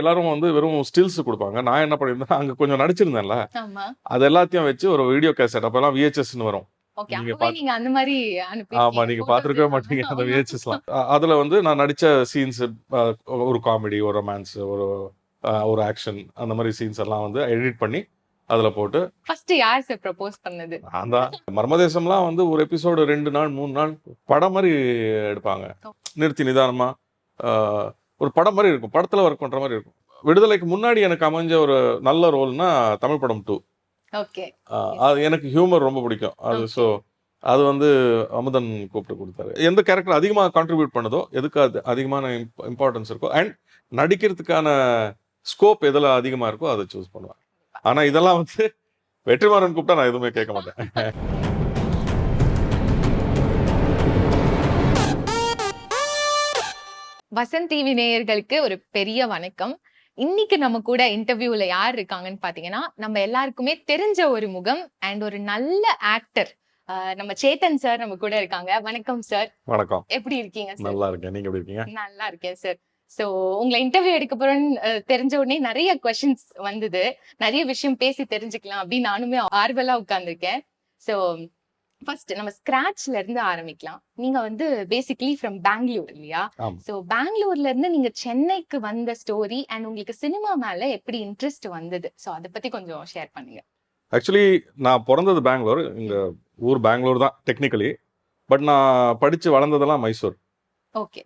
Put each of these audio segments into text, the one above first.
எல்லாரும் வந்து வெறும் ஸ்டில்ஸ் கொடுப்பாங்க. நான் என்ன பண்ணியிருந்தேன், அங்க கொஞ்சம் நடிச்சிருந்தேன்ல, ஆமா. அது எல்லாத்தையும் வச்சு ஒரு வீடியோ கேசட், அப்பெல்லாம் விஹெச்எஸ்ன்னு வரும். ஓகே. நீங்க அப்பவே நீங்க அந்த மாரி ஆமா, அனுப்பியிருக்கீங்க. நீங்க ஃபோட்டோஸ் பார்த்திருக்கவே எல்லாமே. மாட்டீங்க அந்த ஆமா. விஹெச்எஸ்லாம். அதுல வந்து நான் நடிச்ச சீன்ஸ், ஒரு காமெடி, ஒரு ரொமான்ஸ், ஒரு ஆக்ஷன், அந்த மாதிரி சீன்ஸ் எல்லாம் வந்து எடிட் பண்ணி அதுல போட்டு. ஃபர்ஸ்ட் யார் சார் ப்ரப்போஸ் பண்ணது? நான் தான். மர்மதேசம்லாம் வந்து ஒரு எபிசோடு 2 நாள் 3 நாள் படம் மாதிரி எடுப்பாங்க. நிறுத்தி நிதானமா ஒரு படம் மாதிரி இருக்கும். படத்துல ஒர்க் பண்ற மாதிரி இருக்கும். விடுதலைக்கு முன்னாடி எனக்கு அமைஞ்ச ஒரு நல்ல ரோல்னா தமிழ் படம் 2. ஓகே. அது எனக்கு ஹியூமர் ரொம்ப பிடிக்கும். அது ஸோ அது வந்து அமுதன் கூப்பிட்டு கொடுத்தாரு. எந்த கேரக்டர் அதிகமாக கான்ட்ரிபியூட் பண்ணதோ, எதுக்கு அது அதிகமான இம்பார்ட்டன்ஸ் இருக்கோ, அண்ட் நடிக்கிறதுக்கான ஸ்கோப் எதில் அதிகமாக இருக்கோ அதை சூஸ் பண்ணுவேன். ஆனால் இதெல்லாம் வந்து வெற்றிமாறன் கூப்பிட்டா நான் எதுவுமே கேட்க மாட்டேன். வசந்த் டிவி நேயர்களுக்கு ஒரு பெரிய வணக்கம். இன்னைக்கு நம்ம கூட இன்டர்வியூல யார் இருக்காங்கன்னு பாத்தீங்கன்னா, நம்ம எல்லாருக்குமே தெரிஞ்ச ஒரு முகம் அண்ட் ஒரு நல்ல ஆக்டர். நம்ம சேத்தன் சார் நம்ம கூட இருக்காங்க. வணக்கம் சார். வணக்கம். எப்படி இருக்கீங்க சார்? நல்லா இருக்கேன். நீங்க எப்படி இருக்கீங்க? நல்லா இருக்கேன் சார். சோ உங்களை இன்டர்வியூ எடுக்க போறேன்னு தெரிஞ்ச உடனே நிறைய கொஸ்டின்ஸ் வந்தது. நிறைய விஷயம் பேசி தெரிஞ்சுக்கலாம் அப்படின்னு நானுமே ஆர்வலா உட்கார்ந்துருக்கேன். சோ ஃபர்ஸ்ட் நம்ம ஸ்கிராச்ல இருந்து ஆரம்பிக்கலாம். நீங்க வந்து பேசிக்கலி ஃப்ரம் பெங்களூர் இல்லையா? சோ பெங்களூர்ல இருந்து நீங்க சென்னைக்கு வந்த ஸ்டோரி அண்ட் உங்களுக்கு சினிமா மேல எப்படி இன்ட்ரெஸ்ட் வந்தது? சோ அத பத்தி கொஞ்சம் ஷேர் பண்ணுங்க. ஆக்சுவலி நான் பிறந்தது பெங்களூர். இங்க ஊர் பெங்களூர் தான் டெக்னிக்கலி. பட் நான் படிச்சு வளர்ந்ததெல்லாம் மைசூர். ஓகே.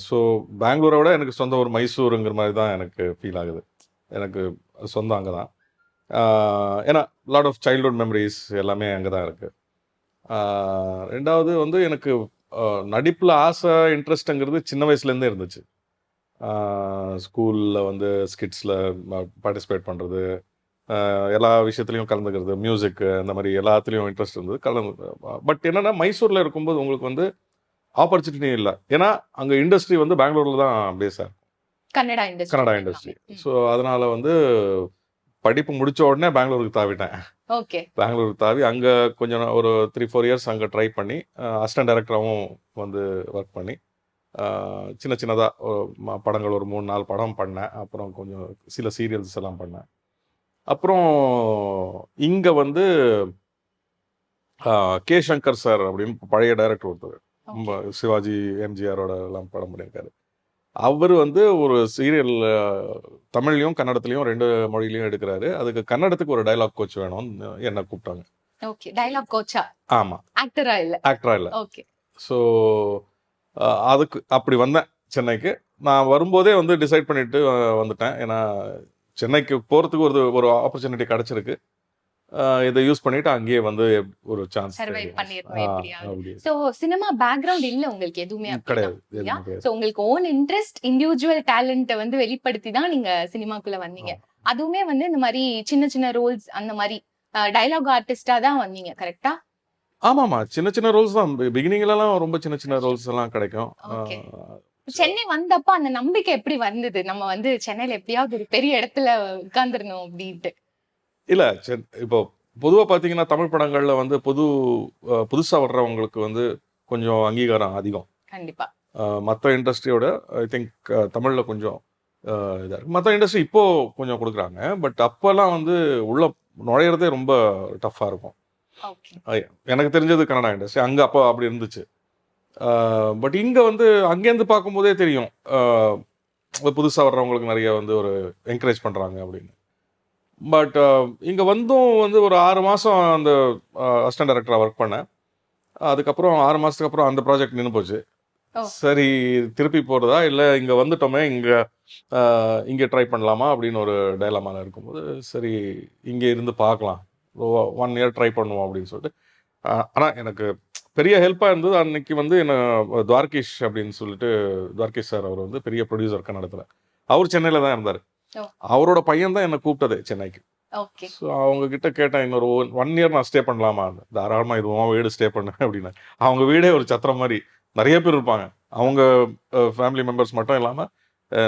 ஸோ பெங்களூரை விட எனக்கு சொந்த ஒரு மைசூருங்கிற மாதிரி தான் எனக்கு ஃபீல் ஆகுது. எனக்கு சொந்தம் அங்கே தான். ஏன்னா லாட் ஆஃப் சைல்ட்ஹுட் மெமரிஸ் எல்லாமே அங்கே தான் இருக்குது. ரெண்டாவது வந்து எனக்கு நடிப்பில் ஆசை, இன்ட்ரெஸ்ட்டுங்கிறது சின்ன வயசுலேருந்தே இருந்துச்சு. ஸ்கூலில் வந்து ஸ்கிட்ஸில் பார்ட்டிசிபேட் பண்ணுறது, எல்லா விஷயத்துலையும் கலந்துக்கிறது, மியூசிக்கு, அந்த மாதிரி எல்லாத்துலேயும் இன்ட்ரெஸ்ட் இருந்தது. பட் என்னென்னா மைசூரில் இருக்கும்போது உங்களுக்கு வந்து ஆப்பர்ச்சுனிட்டி இல்லை. ஏன்னா அங்கே இண்டஸ்ட்ரி வந்து பெங்களூரில் தான் பேஸாக இருக்கும், கன்னடா இண்டஸ்ட்ரி. ஸோ அதனால் வந்து படிப்பு முடித்த உடனே பெங்களூருக்கு தாவிட்டேன். ஓகே. பெங்களூருக்கு தாவி அங்கே கொஞ்சம் ஒரு 3-4 இயர்ஸ் அங்கே ட்ரை பண்ணி அசிஸ்டன்ட் டைரக்டராகவும் வந்து ஒர்க் பண்ணி சின்ன சின்னதாக படங்கள் ஒரு 3-4 படம் பண்ணேன். அப்புறம் கொஞ்சம் சில சீரியல்ஸ் எல்லாம் பண்ணேன். அப்புறம் இங்கே வந்து கே சங்கர் சார் அப்படின்னு பழைய டைரக்டர் ஒருத்தர், சிவாஜி எம்ஜிஆரோட எல்லாம் படம் பண்ணியிருக்காரு. அவர் வந்து ஒரு சீரியல் தமிழ்லையும் கன்னடத்துலையும் 2 மொழியிலையும் எடுக்கிறாரு. அதுக்கு கன்னடத்துக்கு ஒரு டைலாக் கோச் வேணும்னு என்ன கூப்பிட்டாங்க. ஓகே. டைலாக் கோச்சா? ஆமா. ஆக்டரா இல்ல. ஆக்டரா இல்ல. ஓகே. ஸோ அதுக்கு அப்படி வந்தேன் சென்னைக்கு. நான் வரும்போதே வந்து டிசைட் பண்ணிட்டு வந்துட்டேன். ஏன்னா சென்னைக்கு போகிறதுக்கு ஒரு ஆப்பர்ச்சுனிட்டி கிடச்சிருக்கு. இதை யூஸ் பண்ணிட்டு அங்கேயே வந்து ஒரு சான்ஸ் சர்வை பண்ணிரணும் எப்படியாவது. சோ சினிமா பேக்ரவுண்ட் இல்ல உங்களுக்கு எதுவுமே கிடையாது. சோ உங்களுக்கு ஓன் இன்ட்ரெஸ்ட், இண்டிவிஜுவல் டேலண்ட்டை வந்து வெளிப்படுத்தி தான் நீங்க சினிமாக்குள்ள வந்தீங்க. அதுவுமே வந்து இந்த மாதிரி சின்ன சின்ன ரோல்ஸ், அந்த மாதிரி டயலாக் ஆர்டிஸ்டா தான் வந்தீங்க, கரெக்டா? ஆமாமா, சின்ன சின்ன ரோல்ஸ் தான். பிகினிங்லலாம் ரொம்ப சின்ன சின்ன ரோல்ஸ் எல்லாம் கிடைக்கும். சென்னை வந்தப்ப அந்த நம்பிக்கை எப்படி வந்தது? நம்ம வந்து சென்னையில எப்படியாவது ஒரு பெரிய இடத்துல உட்கார்ந்துடணும் அப்படின்ட்டு. இல்லை, இப்போ பொதுவாக பார்த்தீங்கன்னா தமிழ் படங்களில் வந்து புதுசாக வர்றவங்களுக்கு வந்து கொஞ்சம் அங்கீகாரம் அதிகம். கண்டிப்பாக மற்ற இண்டஸ்ட்ரியோட ஐ திங்க் தமிழில் கொஞ்சம் இதாக இருக்குது. மற்ற இண்டஸ்ட்ரி இப்போது கொஞ்சம் கொடுக்குறாங்க. பட் அப்போல்லாம் வந்து உள்ள நுழையிறதே ரொம்ப டஃப்பாக இருக்கும். எனக்கு தெரிஞ்சது கன்னடா இண்டஸ்ட்ரி அங்கே அப்போ அப்படி இருந்துச்சு. பட் இங்கே வந்து அங்கேருந்து பார்க்கும்போதே தெரியும் புதுசாக வர்றவங்களுக்கு நிறைய வந்து ஒரு என்கரேஜ் பண்ணுறாங்க அப்படின்னு. பட் இங்கே வந்தும் வந்து ஒரு 6 மாதம் அந்த அசிஸ்டன்ட் டைரக்டராக ஒர்க் பண்ணேன். அதுக்கப்புறம் 6 மாதத்துக்கு அப்புறம் அந்த ப்ராஜெக்ட் நின்று போச்சு. சரி, திருப்பி போகிறதா இல்லை இங்கே வந்துட்டோமே, இங்கே ட்ரை பண்ணலாமா அப்படின்னு ஒரு டைலமாவில் இருக்கும்போது, சரி இங்கே இருந்து பார்க்கலாம், 1 இயர் ட்ரை பண்ணுவோம் அப்படின்னு சொல்லிட்டு. ஆனால் எனக்கு பெரிய ஹெல்ப்பாக இருந்தது அன்னைக்கு வந்து என்ன துவார்கேஷ் அப்படின்னு சொல்லிட்டு, துவார்கேஷ் சார் அவர் வந்து பெரிய ப்ரொடியூசர் கன்னடத்தில். அவர் சென்னையில் தான் இருந்தார். அவரோட பையன் தான் என்னை கூப்பிட்டது சென்னைக்கு. ஸோ அவங்க கிட்ட கேட்டேன், இன்னொரு 1 இயர் நான் ஸ்டே பண்ணலாமா? தாராளமாக இதுவும் வீடு ஸ்டே பண்ணேன் அப்படின்னு. அவங்க வீடே ஒரு சத்திரம் மாதிரி, நிறைய பேர் இருப்பாங்க. அவங்க ஃபேமிலி மெம்பர்ஸ் மட்டும் இல்லாமல்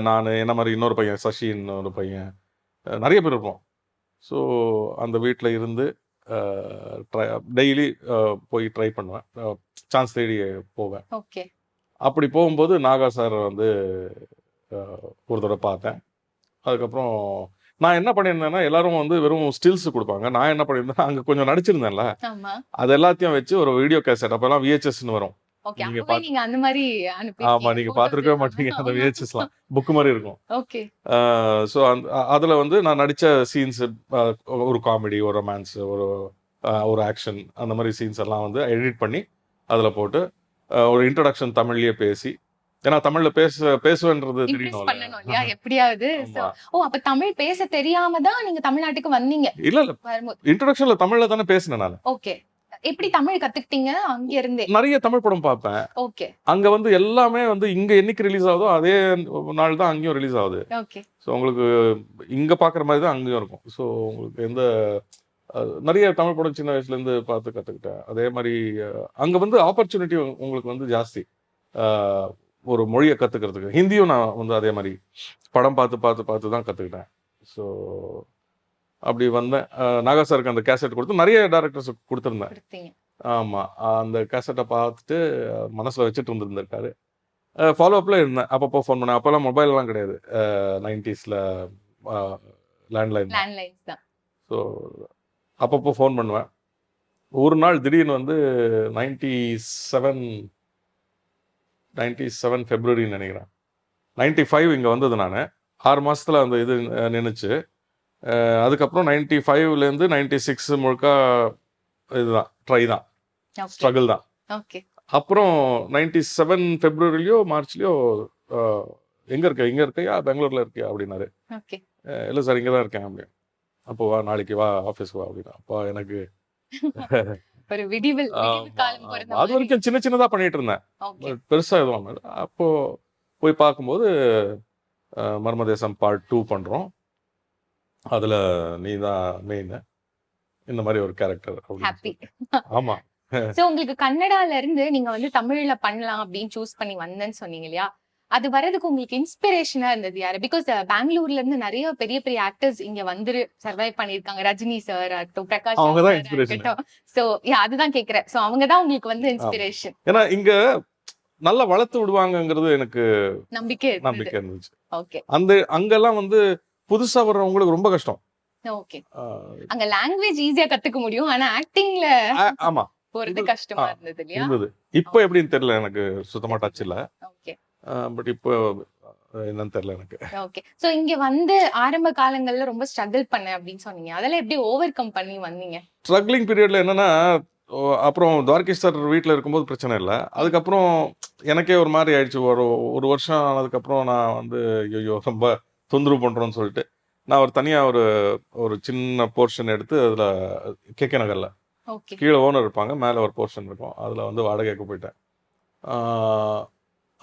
நான் என்ன மாதிரி இன்னொரு பையன் சஷின்னு ஒரு பையன், நிறைய பேர் இருப்போம். ஸோ அந்த வீட்டில் இருந்து டெய்லி போய் ட்ரை பண்ணுவேன், சான்ஸ் தேடி போவேன். அப்படி போகும்போது நாகா சார் வந்து ஒரு தடவை பார்த்தேன். அதுக்கப்புறம் நான் என்ன பண்ணியிருந்தேன்னா எல்லாரும் வந்து வெறும் ஸ்டில்ஸ் கொடுப்பாங்க. நான் என்ன பண்ணியிருந்தேன், அங்கே கொஞ்சம் நடிச்சிருந்தேன்ல, ஆமா. அது எல்லாத்தையும் வச்சு ஒரு வீடியோ கேசட், அப்போல்லாம் விஹெச்எஸ்ன்னு வரும். ஓகே. நீங்க அப்பவே நீங்க அந்த மாரி ஆமா, அனுப்பியிருக்கீங்க. நீங்க ஃபோட்டோஸ் பார்த்துருக்கவே எல்லாமே. மாட்டீங்க அந்த ஆமா. விஹெச்எஸ்லாம். புக் மாதிரி இருக்கும். ஓகே. ஸோ அதில் வந்து நான் நடித்த சீன்ஸ், ஒரு காமெடி, ஒரு ரொமான்ஸ், ஒரு ஆக்ஷன், அந்த மாதிரி சீன்ஸ் எல்லாம் வந்து எடிட் பண்ணி அதில் போட்டு ஒரு இன்ட்ரடக்ஷன் தமிழ்லயே பேசி, ஏன்னா தமிழ்ல பேசுவேன்றது இம்ப்ரெஸ் தெரியணும்ல. பண்ணணும் இல்லையா? எப்படியாவது. சோ ஆமா. அப்ப தமிழ் பேச தெரியாம தான் நீங்க தமிழ்நாட்டுக்கு வந்தீங்க இல்ல இல்ல, வரும்போது. இன்ட்ரடக்ஷன்ல தமிழ்ல தானே பேசினேன் நான். ஓகே. எப்படி தமிழ் கத்துக்கிட்டீங்க அங்க இருந்தே? நிறைய தமிழ் படம் பார்ப்பேன். ஓகே. அங்க வந்து எல்லாமே வந்து இங்க என்னைக்கு ரிலீஸ் ஆகுதோ அதே நாள் தான் அங்கேயும் ரிலீஸ் ஆகுது. ஓகே. ஸோ உங்களுக்கு இங்க பார்க்குற மாதிரி தான் அங்கேயும் இருக்கும். ஸோ உங்களுக்கு எந்த நிறைய தமிழ் படம் சின்ன வயசுல இருந்து பார்த்து கத்துக்கிட்டேன். அதே மாதிரி அங்க வந்து ஆப்பர்ச்சுனிட்டி உங்களுக்கு வந்து ஜாஸ்தி. அஹ், ஒரு மொழியை கத்துக்கிறதுக்கு ஹிந்தியும் நான் வந்து அதே மாதிரி படம் பார்த்து தான் கத்துக்கிட்டேன். ஸோ அப்படி வந்தேன். நாகா சாருக்கு அந்த கேசட் கொடுத்து நிறைய டேரக்டர்ஸ் கொடுத்துருந்தேன். கொடுத்தீங்க. ஆமா. அந்த கேசட்டை பார்த்துட்டு மனசுல வச்சுட்டு இருந்திருக்காரு. ஃபாலோ அப்ல இருந்தேன். அப்பப்போ ஃபோன் பண்ணேன். அப்போல்லாம் மொபைல்லாம் கிடையாது. 90ஸ்ல லேண்ட்லைன் தான். லேண்ட்லைன்ஸ் தான். ஸோ அப்பப்போ ஃபோன் பண்ணுவேன். ஒரு நாள் திடீர்னு வந்து 97 ஃபெப்ரவரின்னு நினைக்கிறேன். 95 இங்கே வந்தது நான். 6 மாசத்துல அந்த இது நின்றுச்சு. அதுக்கப்புறம் 95லேருந்து 96 முழுக்க இதுதான் ட்ரை தான், ஓகே. ஸ்ட்ரகிள் தான். ஓகே. அப்புறம் 97 ஃபெப்ரவரிலையோ மார்ச்லையோ எங்கே இருக்க, இங்கே இருக்கையா பெங்களூரில் இருக்கியா அப்படின்னாரு. ஓகே. இல்லை சார் இங்கே தான் இருக்கேன் அப்படின்னு. அப்போ வா, நாளைக்கு வா, ஆஃபீஸ்க்கு வா அப்படின்னா. அப்பா எனக்கு ஒரு விடிவல் காலம் ஆமா. பிறந்த அது மாதிரி. வரைக்கும் சின்ன சின்னதாக பண்ணிட்டு இருந்தேன். ஓகே. பெருசா எதுவும் இல்லை. அப்போ போய் பார்க்கும்போது மர்மதேசம் பார்ட் 2 பண்றோம். அதுல நீ தான் மெயின், இந்த மாதிரி ஒரு கேரக்டர் அப்படின்னு ஹாப்பி. சொல்லிட்டு. ஆமா. சோ உங்களுக்கு கன்னடால இருந்து நீங்க வந்து தமிழ்ல பண்ணலாம் அப்படின்னு சூஸ் பண்ணி வந்தேன்னு சொன்னீங்க இல்லையா? அது வரதுக்கு உங்களுக்கு இன்ஸ்பிரேஷனா இருந்தது யாரு? பிகாஸ் பெங்களூர்ல இருந்து நிறைய பெரிய பெரிய ஆக்டர்ஸ் இங்க வந்து சர்வைவ் பண்ணிருக்காங்க. ரஜினி சார் ஆகட்டும், பிரகாஷ் அவங்க தான் ராஜ் சார் inspiration. ஆகட்டும். சோ அதுதான் கேக்குறேன். சோ அவங்க தான் உங்களுக்கு வந்து இன்ஸ்பிரேஷன். ஏன்னா இங்க நல்லா வளர்த்து விடுவாங்கங்கிறது எனக்கு நம்பிக்கை இருந்தது. நம்பிக்கை இருந்துச்சு. ஓகே. அங்கெல்லாம் வந்து புதுசா வர்றவங்களுக்கு ரொம்ப கஷ்டம். ஓகே. ஆஹ் அங்க லாங்குவேஜ் ஈஸியா கத்துக்க முடியும். ஆனா ஆக்டிங்ல ஆமா போறது இது- கஷ்டமா இருந்தது இல்லையா? இருந்தது. இப்போ எப்படின்னு தெரியல, எனக்கு சுத்தமா டச் இல்ல. ஓகே. பட் இப்போ என்னன்னு தெரியல எனக்கு. ஓகே. சோ இங்க வந்து ஆரம்ப காலங்கள்ல ரொம்ப ஸ்ட்ரகிள் பண்ணேன் அப்படின்னு சொன்னீங்க. அதெல்லாம் எப்படி ஓவர் கம் பண்ணி வந்தீங்க? ஸ்ட்ரகிளிங் பீரியட்ல என்னன்னா, அப்புறம் துவாரகேஷ் சார் வீட்டில் இருக்கும்போது பிரச்சனை இல்லை. அதுக்கப்புறம் எனக்கே ஒரு மாதிரி ஆயிடுச்சு. ஒரு வருஷம் ஆனதுக்கப்புறம் நான் வந்து ஐயோ ரொம்ப தொந்தரவு பண்ணுறோன்னு சொல்லிட்டு நான் ஒரு சின்ன போர்ஷன் எடுத்து அதில் கேகே நகரில் ஓகே. கீழே ஓனர் இருப்பாங்க, மேலே ஒரு போர்ஷன் இருக்கும், அதில் வந்து வாடகைக்கு போயிட்டேன்.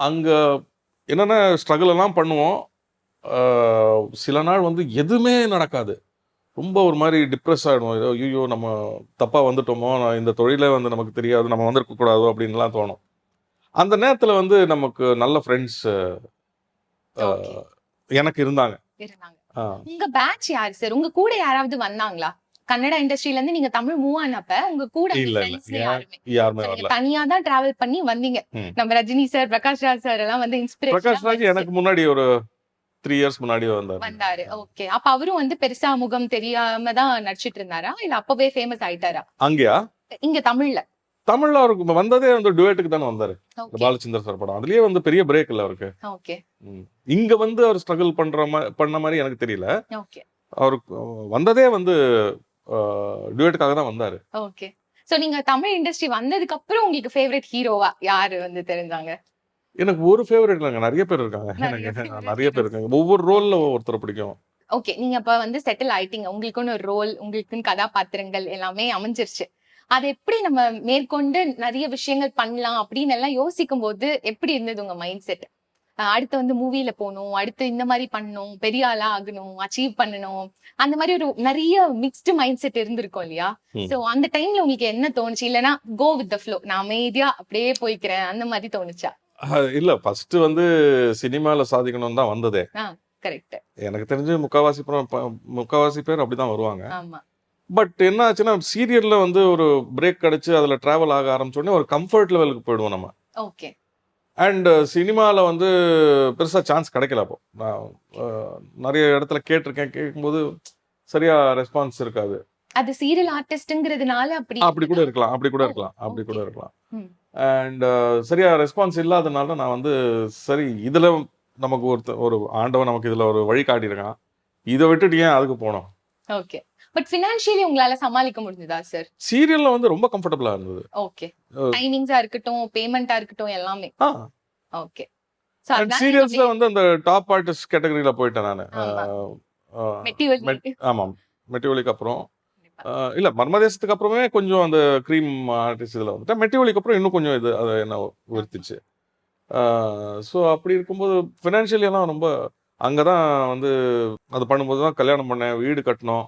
அங்கே என்னென்ன ஸ்ட்ரகிள் எல்லாம் பண்ணுவோம். சில நாள் வந்து எதுவுமே நடக்காது. ரொம்ப ஒரு மாதிரி டிப்ரெஸ் ஆகிடும். ஐயோ நம்ம தப்பாக வந்துட்டோமோ, இந்த தொழிலே வந்து நமக்கு தெரியாது, நம்ம வந்திருக்க கூடாதோ அப்படின்லாம் தோணும். அந்த நேரத்தில் வந்து நமக்கு நல்ல ஃப்ரெண்ட்ஸ் ஓகே. எனக்கு இருந்தாங்க. இருந்தாங்க. ஆ, உங்க பேட்ச் யாரு சார்? உங்க கூட யாராவது வந்தாங்களா? கன்னடா இண்டஸ்ட்ரியில இருந்து நீங்க தமிழ் மூவ் ஆனப்ப உங்க கூட இல்ல இல்ல, ஃப்ரெண்ட்ஸ் யாருமே யாருமே So, நீங்க வரல. தனியா தான் டிராவல் பண்ணி வந்தீங்க. ம். நம்ம ரஜினி சார், பிரகாஷ் ராஜ் சார் எல்லாம் வந்து பிரகாஷ் ராஜ் இன்ஸ்பிரேஷன் எனக்கு முன்னாடி ஒரு 3 இயர்ஸ் முன்னாடியே வந்தார். வந்தாரு. ஓகே. அப்ப அவரும் வந்து பெருசா முகம் தெரியாம தான் நடிச்சிட்டு இருந்தாரா? இல்ல அப்பவே ஃபேமஸ் ஆயிட்டாரா? அங்கேயா இங்க தமிழ்ல. தமிழ்ல அவருக்கு வந்ததே வந்து டுவேட்டுக்கு தானே வந்தாரு. இந்த ஓகே. பாலச்சந்தர் சார் படம், அதுலயே வந்து பெரிய பிரேக் இல்லை அவருக்கு. ஓகே. இங்க வந்து அவர் ஸ்ட்ரகிள் பண்ண மாதிரி எனக்கு தெரியல. ஓகே. அவருக்கு வந்ததே வந்து டுவேட்டுக்காக தான் வந்தாரு. ஓகே. சோ நீங்க தமிழ் இண்டஸ்ட்ரி வந்ததுக்கு அப்புறம் உங்களுக்கு ஃபேவரட் ஹீரோவா யாரு வந்து தெரிஞ்சாங்க? எனக்கு ஒரு ஃபேவரட் இல்லைங்க, நிறைய பேர் இருக்காங்க. நிறைய எனக்கு favorite நிறைய பேர் heroes. இருக்காங்க. ஒவ்வொரு ரோல்ல ஒருத்தர் பிடிக்கும். ஓகே. நீங்க அப்ப வந்து செட்டில் ஆயிட்டீங்க. உங்களுக்குன்னு ஒரு ரோல், உங்களுக்குன்னு கதாபாத்திரங்கள் எல்லாமே அமைஞ்சிருச்சு. அது எப்படி நம்ம மேற்கொண்டு நிறைய விஷயங்கள் பண்ணலாம் அப்படின்னு எல்லாம் யோசிக்கும் போது எப்படி இருந்தது உங்க மைண்ட் செட்? அடுத்து வந்து மூவில போகணும், அடுத்து இந்த மாதிரி பண்ணணும், பெரிய ஆளா ஆகணும், அச்சீவ் பண்ணணும், அந்த மாதிரி ஒரு நிறைய மிக்ஸ்டு மைண்ட் செட் இருந்திருக்கும் இல்லையா? ம். சோ அந்த டைம்ல உங்களுக்கு என்ன தோணுச்சு? இல்லனா கோ வித் த ஃப்ளோ, நான் அமைதியா அப்படியே போய்க்கிறேன், அந்த மாதிரி தோணுச்சா? இல்ல, ஃபர்ஸ்ட் வந்து சினிமால சாதிக்கணும் தான் வந்ததே. கரெக்ட். எனக்கு தெரிஞ்சு முக்காவாசி பேர் அப்படிதான் வருவாங்க. ஆமா. பட் என்ன ஆச்சுன்னா, சீரியல்ல வந்து ஒரு பிரேக் கிடைச்சு அதுல டிராவல் ஆக ஆரம்பிச்ச உடனே ஒரு கம்ஃபர்ட் லெவலுக்கு போயிடுவோம் நம்ம. ஓகே. அண்ட் சினிமாவில் வந்து பெருசாக சான்ஸ் கிடைக்கல அப்போ. நான் நிறைய இடத்துல கேட்டிருக்கேன். கேட்கும்போது சரியாக ரெஸ்பான்ஸ் இருக்காது. அது சீரியல் ஆர்டிஸ்ட்ங்கிறதுனால அப்படி அப்படி கூட இருக்கலாம், அப்படி கூட ஓ, இருக்கலாம், அப்படி கூட ஓகே. இருக்கலாம். ம். அண்ட் சரியா ரெஸ்பான்ஸ் இல்லாதனால நான் வந்து சரி இதில் நமக்கு ஒரு ஆண்டவன் நமக்கு இதில் ஒரு வழி காட்டியிருக்கான், இதை விட்டுட்டு ஏன் அதுக்கு போனோம். ஓகே. பட் ஃபினான்ஷியலி உங்களால சமாளிக்க முடிஞ்சதா சார்? சீரியலில் வந்து ரொம்ப கம்ஃபர்டபுளாக இருந்தது. ஓகே. டைமிங்ஸா இருக்கட்டும், பேமெண்டா இருக்கட்டும் எல்லாமே. ஓகே. சோ அண்ட் அதனால சீரியல்ஸில் வந்து அந்த டாப் ஆர்டிஸ்ட் கேட்டகரியில் போயிட்டேன் நான். ஆமா. மெட்டிவலி. ஆமாம், மெட்டிவலிக்கு அப்புறம் இல்லை மர்மதேசத்துக்கு அப்புறமே கொஞ்சம் அந்த க்ரீம் ஆர்டிஸ்ட் இதில் வந்துட்டேன். மெட்டிவலிக்கு அப்புறம் இன்னும் கொஞ்சம் இது அதை என்ன உயர்த்திச்சு. ஸோ அப்படி இருக்கும்போது ஃபினான்ஷியலியெல்லாம் ரொம்ப அங்கே தான் வந்து அது பண்ணும்போது தான் கல்யாணம் பண்ணேன், வீடு கட்டினோம்.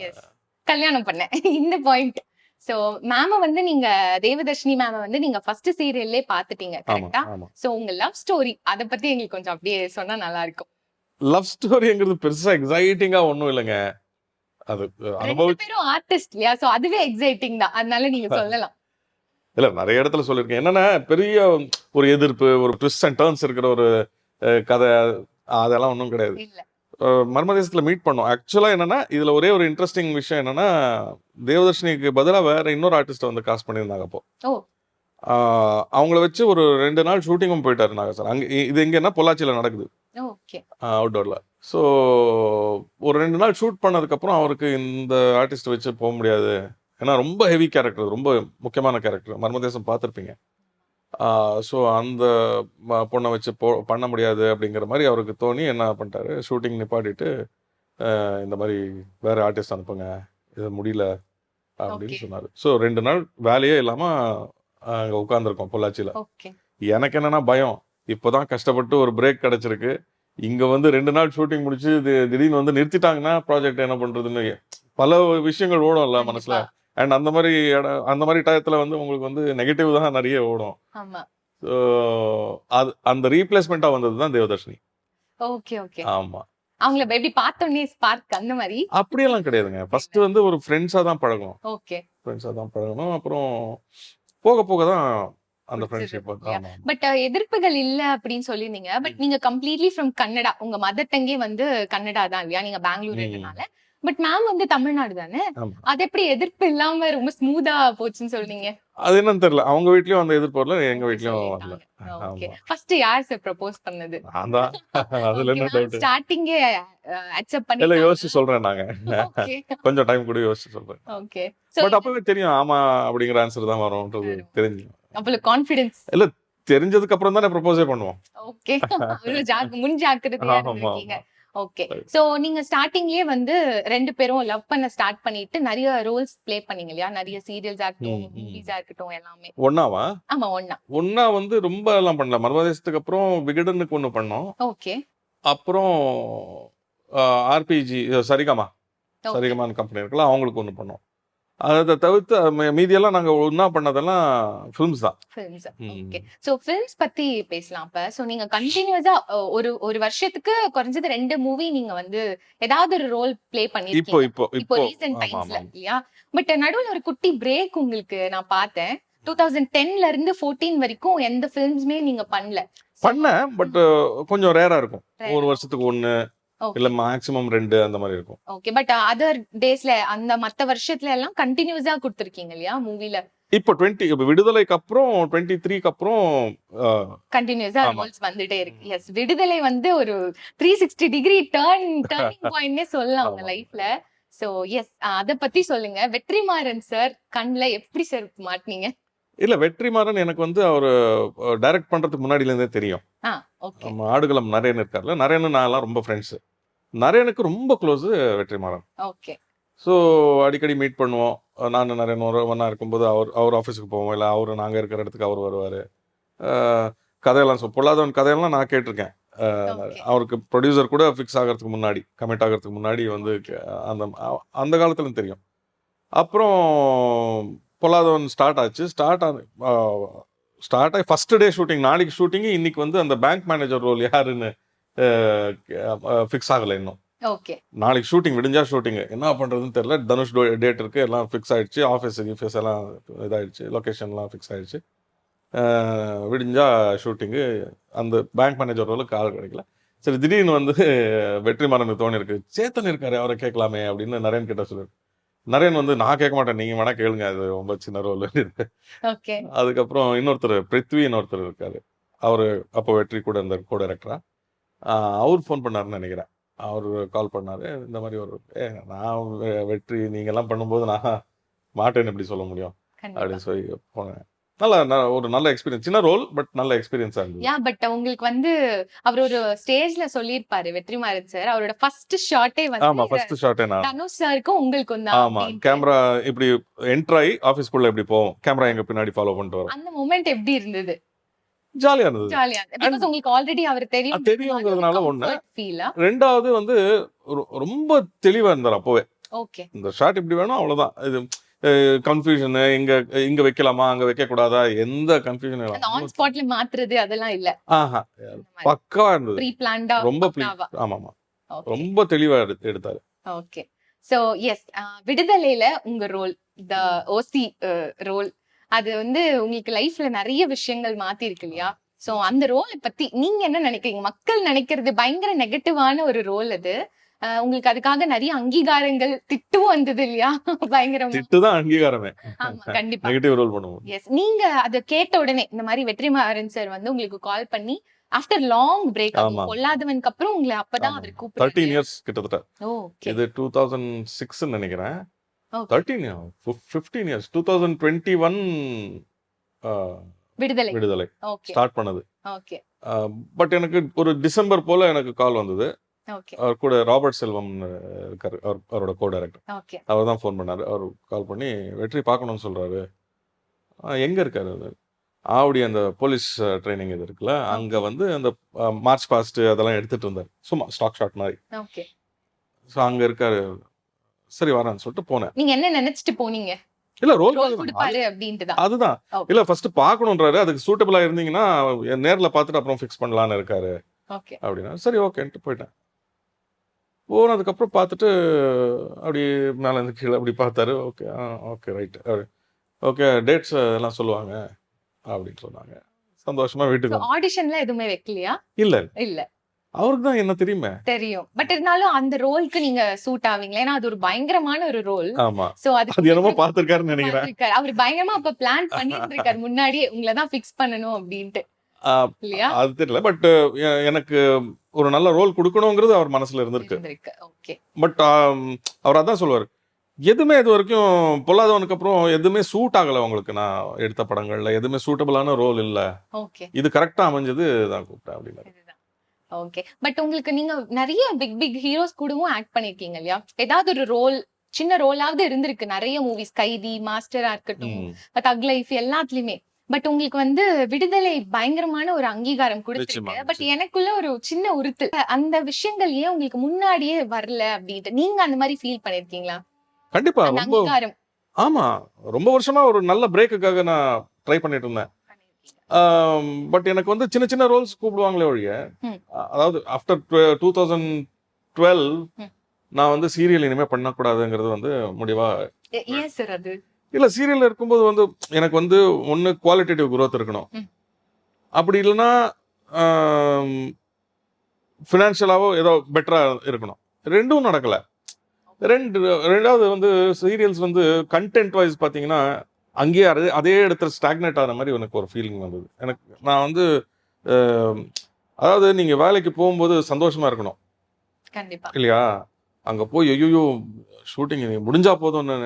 எஸ். கல்யாணம் பண்ணேன். இந்த பாயிண்ட். சோ மேம வந்து நீங்க தேவதர்ஷினி மேம வந்து நீங்க ஃபர்ஸ்ட் சீரியல்லே பாத்துட்டீங்க, ஆமாம் கரெக்ட்டா? ஆமாம். சோ உங்க லவ் ஸ்டோரி அத பத்தி எங்களுக்கு கொஞ்சம் அப்படியே சொன்னா நல்லா இருக்கும். லவ் ஸ்டோரிங்கிறது பெருசாக எக்ஸைட்டிங்காக ஒன்றும் இல்லைங்க. அது ரெண்டு பேரும் ஆர்டிஸ்ட் இல்லையா? சோ அதுவே எக்ஸைட்டிங் தான். அதனால நீங்க சொல்லலாம். இல்லை நிறைய இடத்துல சொல்லியிருக்கேன். என்னன்னா பெரிய ஒரு எதிர்ப்பு, ஒரு ட்விஸ்ட் அண்ட் டர்ன்ஸ் இருக்கிற ஒரு கதை அதெல்லாம் ஒன்றும் கிடையாது. இல்ல. மர்மதேசத்தில் மீட் பண்ணோம். ஆக்சுவலாக என்னன்னா இதில் ஒரே ஒரு இன்ட்ரெஸ்டிங் விஷயம் என்னன்னா தேவதர்ஷினிக்கு பதிலாக வேற இன்னொரு ஆர்டிஸ்ட்டை வந்து காஸ்ட் பண்ணியிருந்தாங்க அப்போ. ஓ. அவங்கள வச்சு ஒரு 2 நாள் ஷூட்டிங்கும் போயிட்டாரு நாங்கள் சார். அங்கே இது எங்கன்னா பொள்ளாச்சியில் நடக்குது ஓகே. அவுட்டோரில். ஸோ ஒரு 2 நாள் ஷூட் பண்ணதுக்கப்புறம் அவருக்கு இந்த ஆர்டிஸ்ட் வச்சு போக முடியாது, ஏன்னா ரொம்ப ஹெவி கேரக்டர், ரொம்ப முக்கியமான கேரக்டர். மர்மதேசம் பார்த்துருப்பீங்க. ஸோ அந்த பொண்ணை வச்சு பண்ண முடியாது அப்படிங்கிற மாதிரி அவருக்கு தோணி என்ன பண்ணிட்டாரு, ஷூட்டிங் நிப்பாட்டிட்டு இந்த மாதிரி வேற ஆர்டிஸ்ட் அனுப்புங்க, இது முடியல அப்படின்னு ஓகே. சொன்னார். ஸோ 2 நாள் வேலையே இல்லாமல் அங்கே உட்காந்துருக்கோம் பொள்ளாச்சியில். ஓகே. எனக்கு என்னன்னா பயம், இப்போதான் கஷ்டப்பட்டு ஒரு பிரேக் கிடைச்சிருக்கு, இங்கே வந்து 2 நாள் ஷூட்டிங் முடிச்சு திடீர்னு வந்து நிறுத்திட்டாங்கன்னா ப்ராஜெக்ட் என்ன பண்ணுறதுன்னு பல விஷயங்கள் ஓடும்ல மனசில். கண்டிப்பா. அண்ட் அந்த மாதிரி டயத்தில் வந்து உங்களுக்கு வந்து நெகட்டிவ் தான் நிறைய ஓடும். ஆமா. ஸோ அது அந்த ரீப்ளேஸ்மெண்ட்டாக வந்தது தான் தேவதர்ஷினி. ஓகே. ஓகே. ஆமாம். அவங்கள எப்படி பார்த்தோன்னே ஸ்பார்க் அந்த மாதிரி? அப்படியெல்லாம் கிடையாதுங்க. ஃபர்ஸ்ட் வந்து ஒரு ஃப்ரெண்ட்ஸாக தான் பழகணும். ஓகே. ஃப்ரெண்ட்ஸாக தான் பழகணும். அப்புறம் போக போக தான் அந்த புடிச்சது ஃப்ரெண்ட்ஷிப் வந்து. இல்லையா? ஆமாம். பட் எதிர்ப்புகள் இல்ல அப்படின்னு சொல்லியிருந்தீங்க. பட் நீங்க கம்ப்ளீட்லி ஃப்ரம் கன்னடா. உங்க மதர் டங்கே வந்து கன்னடா தான் இல்லையா? நீங்க பெங்களூர் ம். இருக்கனால. பட் மேம் வந்து தமிழ்நாடு தானே? ஆமாம். அது எப்படி எதிர்ப்பு இல்லாம ரொம்ப ஸ்மூதா போச்சுன்னு சொல்றீங்க? அது என்னன்னு தெரியல. அவங்க வீட்லயும் அந்த எதிர்ப்பு வரல, எங்க ஓகே வீட்லயும் வரல. சொல்லிட்டாங்க. ஓகே. ஆமா. ஃபர்ஸ்ட் யார் சார் ப்ரப்போஸ் பண்ணது? நான் தான். அதுல ஓகே. என்ன மேம் டவுட்? ஸ்டார்டிங்கே அக்செப்ட் இல்ல பண்ணிட்டாங்க. யோசிச்சு சொல்றேன் நாங்க. ஓகே. கொஞ்சம் டைம் கூட யோசிச்சு சொல்றேன். ஓகே. சோ பட் அப்பவே தெரியும், ஆமா அப்படிங்கிற ஆன்சர் தான் வரும்ன்றது தெரிஞ்சு. அவ்வளவு கான்ஃபிடன்ஸ். இல்ல தெரிஞ்சதுக்கு அப்புறம் தானே ப்ரப்போஸே பண்ணுவோம். ஓகே. அவ்வளவு முன் ஜாக்கிரதையா ஆமா இருந்திருக்கீங்க. ஆமா. ஓகே. சோ நீங்க ஸ்டார்டிங்லயே வந்து 2 பேரும் லவ் பண்ண ஸ்டார்ட் பண்ணிட்டு நிறைய ரோல்ஸ் ப்ளே பண்ணீங்க இல்லையா? நிறைய சீரியல்ஸா இருக்கட்டும், மூவிஸா இருக்கட்டும் எல்லாமே. ஒன்னாவா? ஆமா ஒண்ணா. ஒன்னா வந்து ரொம்ப எல்லாம் பண்ணல. மர்மதேசத்துக்கு அப்புறம் விகடனுக்கு ஒண்ணு பண்ணோம். ஓகே. அப்புறம் ஆர்பிஜி சரிகமா ஓகே. சரிகமான்னு கம்பெனி இருக்குல்ல, அவங்களுக்கு ஒண்ணு பண்ணோம். அதை தவிர்த்து மீதியெல்லாம் நாங்க ஒண்ணா பண்ணதெல்லாம் ஃபிலிம்ஸ் தான். ஃபிலிம்ஸ். ம். ஓகே. சோ ஃபிலிம்ஸ் பத்தி பேசலாம் அப்ப. சோ நீங்க கண்டினியூஸா ஒரு வருஷத்துக்கு குறைஞ்சது 2 மூவி நீங்க வந்து ஏதாவது ஒரு ரோல் ப்ளே இப்போ பண்ணிருக்கீங்க. இப்போ இப்போ இப்போ ரீசன்ட் ஆமா டைம்ஸ்ல ஆமா. இல்லையா? பட் நடுவுல ஒரு குட்டி பிரேக் உங்களுக்கு நான் பார்த்தேன். 2010ல இருந்து 14 வரைக்கும் எந்த ஃபிலிம்ஸ்மே நீங்க பண்ணல. பண்ணேன், பட் கொஞ்சம் ரேரா இருக்கும். Rare. ஒரு வருஷத்துக்கு 1 ஓகே. இல்ல மேக்ஸிமம் 2 அந்த மாதிரி இருக்கும். ஓகே. பட் அதர் டேஸ்ல அந்த மத்த வருஷத்துல எல்லாம் கண்டினியூஸா கொடுத்திருக்கீங்க இல்லையா மூவில? இப்போ இப்போ விடுதலைக்கு அப்புறம் 23க்கு அப்புறம் கண்டினியூஸா ஆமா. ரோல்ஸ் வந்துட்டே இருக்கு. எஸ். விடுதலை வந்து ஒரு 360 டிகிரி டர்னிங் பாயிண்ட்னே சொல்லலாம் உங்க ஆமா. லைஃப்ல. சோ எஸ் அத பத்தி சொல்லுங்க. வெற்றிமாறன் சார் கண்ணுல எப்படி சார் மாட்டுனீங்க? இல்ல வெற்றிமாறன் எனக்கு வந்து அவரு டைரக்ட் பண்றதுக்கு முன்னாடில இருந்தே தெரியும். ஓகே. நம்ம ஆடுகளம் நரேன் இருக்கார்ல, நரேனும் நான் எல்லாம் ரொம்ப ஃப்ரெண்ட்ஸ். நரேனுக்கு ரொம்ப க்ளோஸ் வெற்றிமாறன். ஓகே. ஸோ அடிக்கடி மீட் பண்ணுவோம். நான் நரேன் ஒன்றா இருக்கும்போது அவர் ஆஃபீஸுக்கு போவோம், இல்லை நாங்கள் இருக்கிற இடத்துக்கு அவர் வருவார். கதையெல்லாம் பொல்லாதவன் கதையெல்லாம் நான் கேட்டிருக்கேன். ஓகே. அவருக்கு ப்ரொடியூசர் கூட ஃபிக்ஸ் ஆகிறதுக்கு முன்னாடி, கமிட் ஆகிறதுக்கு முன்னாடி வந்து அந்த அந்த காலத்துல தெரியும். அப்புறம் பொல்லாதவன் ஸ்டார்ட் ஆச்சு. ஸ்டார்ட் ஆகி ஃபர்ஸ்ட் டே ஷூட்டிங், நாளைக்கு ஷூட்டிங்கு, இன்னைக்கு வந்து அந்த பேங்க் மேனேஜர் ரோல் யாருன்னு ஃபிக்ஸ் ஆகலை இன்னும். ஓகே. நாளைக்கு ஷூட்டிங், விடிஞ்சா ஷூட்டிங், என்ன பண்ணுறதுன்னு தெரியல. தனுஷ் டேட் இருக்குது, எல்லாம் ஃபிக்ஸ் ஆகிடுச்சு. ஆஃபீஸ் எல்லாம் இதாகிடுச்சு, லொக்கேஷன்லாம் ஃபிக்ஸ் ஆகிடுச்சு. விடிஞ்சா ஷூட்டிங்கு. அந்த பேங்க் மேனேஜர் ரோலுக்கு ஆள் கிடைக்கல. சரி திடீர்னு வந்து வெற்றிமாறனுக்கு தோணியிருக்கு, சேத்தன் இருக்காரு அவரை கேட்கலாமே அப்படின்னு நரேன் கிட்ட சொல்லியிருக்கு. நரேன் வந்து நான் கேட்க மாட்டேன், நீங்கள் வேணா கேளுங்க, அது ரொம்ப சின்ன ரோல். ஓகே. அதுக்கப்புறம் இன்னொருத்தர் பிருத்வின்னு ஒருத்தர் இருக்காரு. அவர் அப்போ வெற்றி கூட இருந்த கோ டைரக்டரா. அவர் ஃபோன் பண்ணாருன்னு நினைக்கிறேன். அவர் கால் பண்ணாரு. இந்த மாதிரி ஒரு நான் வெற்றி நீங்கள்லாம் பண்ணும்போது நான் மாட்டேன்னு எப்படி சொல்ல முடியும் கண்டிப்பா. அப்படின்னு சொல்லி போனேன். ஒரு நல்ல எக்ஸ்பீரியன்ஸ். சின்ன ரோல் பட் நல்ல எக்ஸ்பீரியன்ஸாக இருந்தது. யா பட் உங்களுக்கு வந்து அவர் ஒரு ஸ்டேஜ்ல சொல்லியிருப்பாரு வெற்றிமாறன் சார், அவரோட ஃபர்ஸ்ட் ஷாட்டே ஆமா, வந்து ஃபர்ஸ்ட் ஷாட்டே நான். தனுஷ் சாருக்கும் உங்களுக்கும் தான் ஆமா, அப்படின்ட்டு. கேமரா இப்படி என்டர் ஆகி ஆஃபீஸ்க்குள்ள எப்படி போவோம், கேமரா எங்க பின்னாடி ஃபாலோ பண்ணிட்டு வரோம். அந்த மொமெண்ட் எப்படி இருந்தது? ஜாலியா இருந்தது. ஜாலியா பிகாஸ் உங்களுக்கு ஆல்ரெடி அவர் தெரியும் தெரியுங்கிறதுனால ஒண்ணு. ஃபீலா? ரெண்டாவது வந்து ரொம்ப தெளிவா இருந்தார் அப்போவே. ஓகே. இந்த ஷாட் இப்படி வேணும் அவ்வளவுதான். இது கன்ஃபியூஷனு இங்க இங்க வைக்கலாமா அங்க வைக்க கூடாதா எந்த கன்ஃபியூஷன் அந்த ஆன் ஸ்பாட்ல மாத்துறது அதெல்லாம் இல்ல. ஆஹா பக்காவா இருந்தது. ப்ரீ பிளான்டா ரொம்ப ஆமாமா ரொம்ப தெளிவா எடுத்தாரு. ஓகே. சோ எஸ், விடுதலையில உங்க ரோல் த ஓசி ரோல் அது வந்து உங்களுக்கு லைஃப்ல நிறைய விஷயங்கள் மாத்தி இருக்கு இல்லையா? சோ அந்த ரோலை பத்தி நீங்க என்ன நினைக்கிறீங்க? மக்கள் நினைக்கிறது பயங்கர நெகட்டிவான ஒரு ரோல் அது. உங்களுக்கு அதுக்காக நிறைய அங்கீகாரங்கள் திட்டும் வந்தது இல்லையா? பயங்கரமா. திட்டுதான் அங்கீகாரமே. ஆமா கண்டிப்பா. நெகட்டிவ் ரோல் பண்ணுவோம். எஸ், நீங்க அத கேட்ட உடனே இந்த மாதிரி வெற்றிமாறன் சார் வந்து உங்களுக்கு கால் பண்ணி ஆஃப்டர் லாங் பிரேக், ஆமா. பொல்லாதவனுக்கு அப்புறம் உங்களை அப்பதான் அவர் 13 கூப்பிட்டாரு. இயர்ஸ் கிட்டத்தட்ட. ஓகே. இது 2006 நினைக்கிறேன். ஓகே. 13 15 இயர்ஸ் 2021 விடுதலை. விடுதலை ஓகே. ஸ்டார்ட் பண்ணது. ஓகே. பட் எனக்கு ஒரு டிசம்பர் போல எனக்கு கால் வந்தது. ஓகே. அவர் கூட ராபர்ட் செல்வம் இருக்காரு, அவரோட கோ டைரக்டர். ஓகே. அவர் தான் ஃபோன் பண்ணாரு. அவர் கால் பண்ணி வெற்றி பார்க்கணும்னு சொல்றாரு. எங்க இருக்காரு அது? ஆவடி அந்த போலீஸ் ட்ரைனிங் இது இருக்குல்ல, அங்க வந்து அந்த மார்ச் பாஸ்ட் அதெல்லாம் எடுத்துட்டு இருந்தார், சும்மா ஸ்டாக் ஷாட் மாதிரி. ஓகே. ஸோ அங்க இருக்காரு. சரி வரேன்னு சொல்லிட்டு போனேன். நீங்க என்ன நினைச்சிட்டு போனீங்க? இல்ல ரோல் ரோல் கொடுப்பாரு அப்படின்ட்டு தான். அதுதான். Okay. இல்ல ஃபர்ஸ்ட் பார்க்கணுன்றாரு, அதுக்கு சூட்டபிளா இருந்தீங்கன்னா நேர்ல பார்த்துட்டு அப்புறம் ஃபிக்ஸ் பண்ணலான்னு இருக்காரு ஓகே. அப்படின்னா சரி ஓகேன்ட்டு போயிட்டேன். போனதுக்கப்புறம் பார்த்துட்டு அப்படி மேலே இருந்து கீழே அப்படி பார்த்தாரு. Okay okay right okay dates எல்லாம் சொல்லுவாங்க அப்படின்னு சொன்னாங்க. சந்தோஷமா வீட்டுக்கு வந்தேன். ஆடிஷன்ல எதுவுமே வைக்கலையா? இல்ல இல்ல. அவருக்கு தான் என்ன தெரியுமே. தெரியும். பட் இருந்தாலும் அந்த ரோலுக்கு நீங்க சூட் ஆவீங்களா? ஏன்னா அது ஒரு பயங்கரமான ஒரு ரோல். ஆமா, சோ அது என்னமோ பார்த்திருக்காருன்னு நினைக்கிறேன். அவர் பயங்கரமா அப்ப பிளான் பண்ணிட்டு இருக்காரு முன்னாடியே உங்களை தான் ஃபிக்ஸ் பண்ணணும் அப்படின்ட்டு இல்லையா? அது தெரியல. பட் எனக்கு ஒரு நல்ல ரோல் கொடுக்கணுங்கிறது அவர் மனசுல இருந்திருக்கு. ஓகே. பட் அவர் அதான் சொல்லுவார், எதுவுமே இது வரைக்கும் பொல்லாதவனுக்கு அப்புறம் எதுவுமே சூட் ஆகல உங்களுக்கு, நான் எடுத்த படங்கள்ல எதுவுமே சூட்டபிளான ரோல் இல்ல, ஓகே. இது கரெக்டா அமைஞ்சது தான் கூப்பிட்டேன் அப்படின்னு. ஓகே. பட் உங்களுக்கு நீங்க நிறைய பிக் பிக் ஹீரோஸ் கூடவும் ஆக்ட் பண்ணிருக்கீங்க இல்லையா? ஏதாவது ஒரு ரோல், சின்ன ரோலாவது இருந்திருக்கு நிறைய மூவிஸ், கைதி, மாஸ்டரா இருக்கட்டும், தக் லைஃப் எல்லாத்துலயுமே. பட் உங்களுக்கு வந்து விடுதலை பயங்கரமான ஒரு அங்கீகாரம் கொடுத்திருக்கு. பட் எனக்குள்ள ஒரு சின்ன உறுத்து, அந்த விஷயங்கள் ஏன் உங்களுக்கு முன்னாடியே வரல அப்படின்ட்டு நீங்க அந்த மாதிரி ஃபீல் பண்ணிருக்கீங்களா? கண்டிப்பா. அந்த ரொம்ப அங்கீகாரம். ஆமா, ரொம்ப வருஷமா ஒரு நல்ல பிரேக்குக்காக நான் ட்ரை பண்ணிட்டு இருந்தேன். பட் எனக்கு வந்து சின்ன சின்ன ரோல்ஸ் கூப்பிடுவாங்களே ஒழிய, அதாவது ஆஃப்டர் 2012 நான் வந்து சீரியல் இனிமே பண்ணக்கூடாதுங்கிறது வந்து முடிவா. ஏன் சார் அது? இல்ல சீரியல்ல இருக்கும்போது வந்து எனக்கு வந்து ஒன்னு குவாலிட்டேட்டிவ் growth இருக்கணும், அப்படி இல்லைன்னா ஃபினான்ஷியலாவோ ஏதோ பெட்டரா இருக்கணும். ரெண்டும் நடக்கல. ரெண்டாவது வந்து சீரியல்ஸ் வந்து கண்டென்ட் வைஸ் பார்த்தீங்கன்னா அங்கேயே அதே இடத்துல ஸ்டாக்னேட் ஆன மாதிரி எனக்கு ஒரு ஃபீலிங் வந்தது. நான் வந்து அதாவது நீங்கள் வேலைக்கு போகும்போது சந்தோஷமா இருக்கணும் இல்லையா? அங்கே போய் ஐயோ ஷூட்டிங் முடிஞ்சா போதும்னு